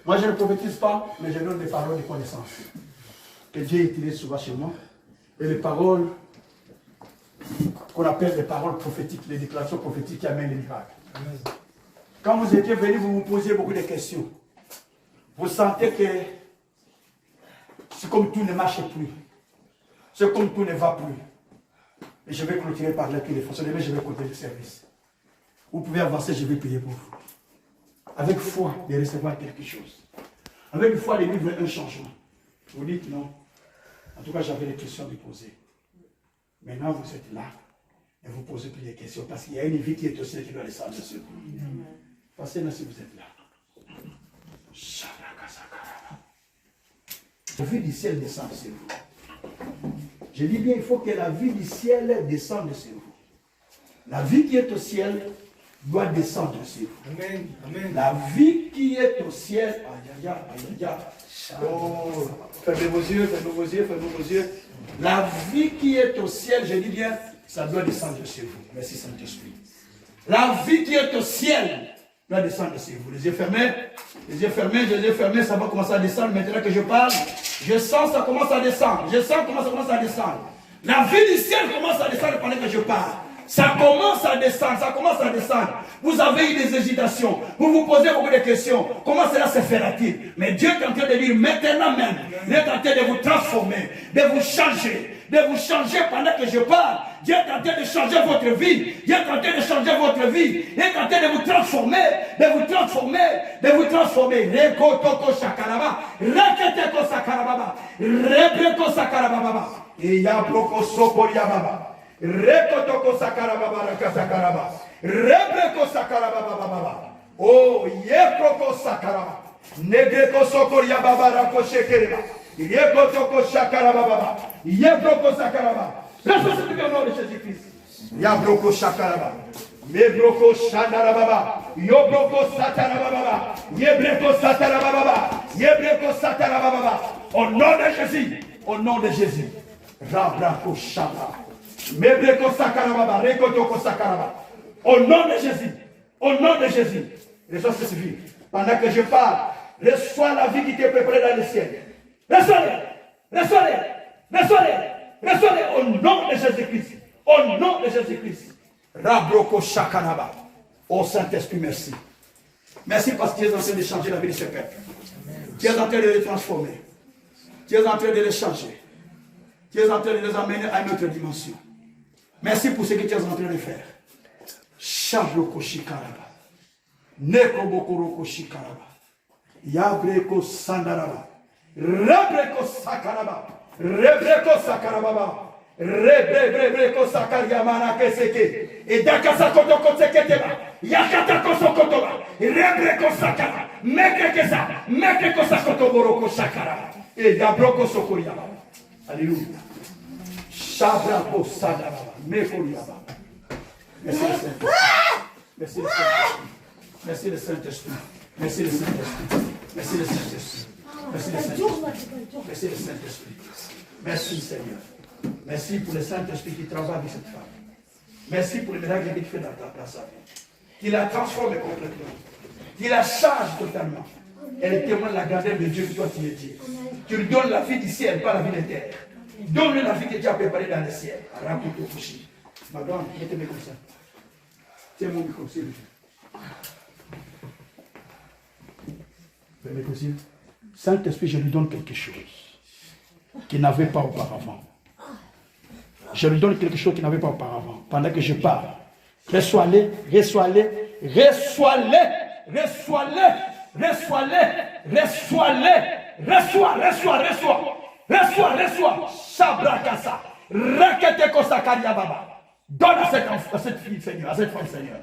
Moi, je ne prophétise pas, mais je donne des paroles de connaissance que Dieu utilise souvent chez moi. Et les paroles qu'on appelle les paroles prophétiques, les déclarations prophétiques qui amènent les miracles. Quand vous étiez venu, vous vous posiez beaucoup de questions. Vous sentez que c'est comme tout ne marche plus. C'est comme tout ne va plus. Et je vais clôturer par là que les fonctionnaires, mais je vais compter le service. Vous pouvez avancer, je vais payer pour vous. Avec foi, de recevoir quelque chose. Avec foi, de vivre un changement. Vous dites non. En tout cas, j'avais des questions à vous poser. Maintenant, vous êtes là. Et vous posez plus de questions. Parce qu'il y a une vie qui est aussi qui doit descendre sur vous. Passez là si vous êtes là. La vie du ciel descend sur vous. Je dis bien, il faut que la vie du ciel descende sur vous. La vie qui est au ciel doit descendre sur vous. Amen. Amen. La vie qui est au ciel, oh, fermez vos yeux, fermez vos yeux, fermez vos yeux. La vie qui est au ciel, je dis bien, ça doit descendre sur vous. Merci Saint-Esprit. La vie qui est au ciel doit descendre sur vous. Les yeux fermés, les yeux fermés, ça va commencer à descendre. Maintenant que je parle, je sens ça commence à descendre. Je sens comment ça commence à descendre. La vie du ciel commence à descendre pendant que je parle. Ça commence à descendre, ça commence à descendre. Vous avez eu des hésitations, vous vous posez beaucoup de questions. Comment cela se fera-t-il? Mais Dieu est en train de dire maintenant même, il est en train de vous transformer, de vous changer pendant que je parle. Dieu est en train de changer votre vie. Dieu est en train de changer votre vie. Il est en train de vous transformer, de vous transformer, de vous transformer. Rekotoko sakaraba, reketeko sakarababa, rebreko sakarababa, et yabroko sokoriababa. Rekotoko sakarababa rakasakaraba. Rebreko sakarababa. Oh, yekroko sakaraba. Negreko sokoriababa rakoshekereba. Yekotoko sakarababa. Yekroko sakaraba. Responsabilité au nom de Jésus-Christ. Yabroko sakaraba. Mebroko shandarababa. Yobroko satarababa. Yebreko satarababa. Yebreko satarababa. Au nom de Jésus. Au nom de Jésus. Rabrako shaba. Mebreko sakarababa, rekotoko sakaraba. Au nom de Jésus, au nom de Jésus, reçois ce suffit. Pendant que je parle, reçois la vie qui t'est préparée dans le ciel. Reçois-les, au nom de Jésus-Christ. Au nom de Jésus-Christ. Rabroko shakaraba. Oh Saint-Esprit, merci. Merci parce que tu es en train de changer la vie de ce peuple. Tu es en train de les transformer. Tu es en train de les changer. Tu es en train de les amener à une autre dimension. Merci pour ce que tu es en train de faire. Shabroko shikaraba. Neko bokoroko shikaraba. Yabreko sandaraba. Rebreko sakaraba. Rebreko sakarababa. Rebreko sakaryamana keseke. Et dakasa kotoko seketeba. Yakata kosokotoba. Rebreko sakara. Mekrekesa. Mekreko sakotoboroko sakara. Et dabroko sokoryaba. Alléluia. Shabrako sadababa. Mekoriaba. Merci le Saint-Esprit. Merci le Saint-Esprit. Merci le Saint-Esprit. Merci le Saint-Esprit. Merci le Saint-Esprit. Merci le Saint-Esprit. Merci le Saint-Esprit. Merci Seigneur. Merci pour le Saint-Esprit qui travaille avec cette femme. Merci pour le miracle qu'il fait dans sa vie. Qui la transforme complètement. Qui la change totalement. Elle témoigne la grandeur de Dieu que toi tu es Dieu. Tu lui donnes la vie du ciel, pas la vie de terre. Donne-lui la vie que tu as préparée dans le ciel. Raconte-toi coucher. Ma grande, mettez-moi comme ça. Tiens mon micro, s'il vous plaît. Permettez aussi. Saint-Esprit, je lui donne quelque chose qu'il n'avait pas auparavant. Je lui donne quelque chose qu'il n'avait pas auparavant. Pendant que je parle, reçois-les, reçois-les, reçois-les, reçois-les, reçois-les, reçois-les, reçois, reçois, reçois, reçois, reçois, Sabrakasa, Raketeko Sakaria Baba. Donne à cette fille, Seigneur, à cette femme, Seigneur,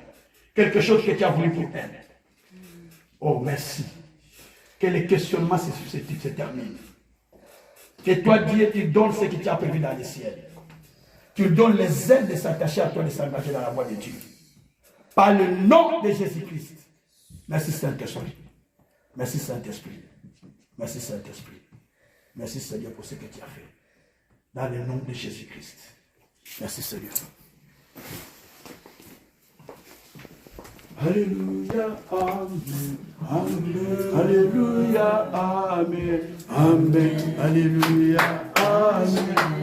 quelque chose que tu as voulu pour elle. Oh, merci. Que les questionnements se terminent. Que toi, Dieu, tu donnes ce que tu as prévu dans le ciel. Tu donnes les ailes de s'attacher à toi, de s'engager dans la voie de Dieu. Par le nom de Jésus-Christ. Merci Saint-Esprit. Merci Saint-Esprit. Merci Saint-Esprit. Merci Seigneur pour ce que tu as fait. Dans le nom de Jésus-Christ. Merci Seigneur. Alléluia, Amen, Amen, Alléluia, Amen, Amen, Alléluia, Amen.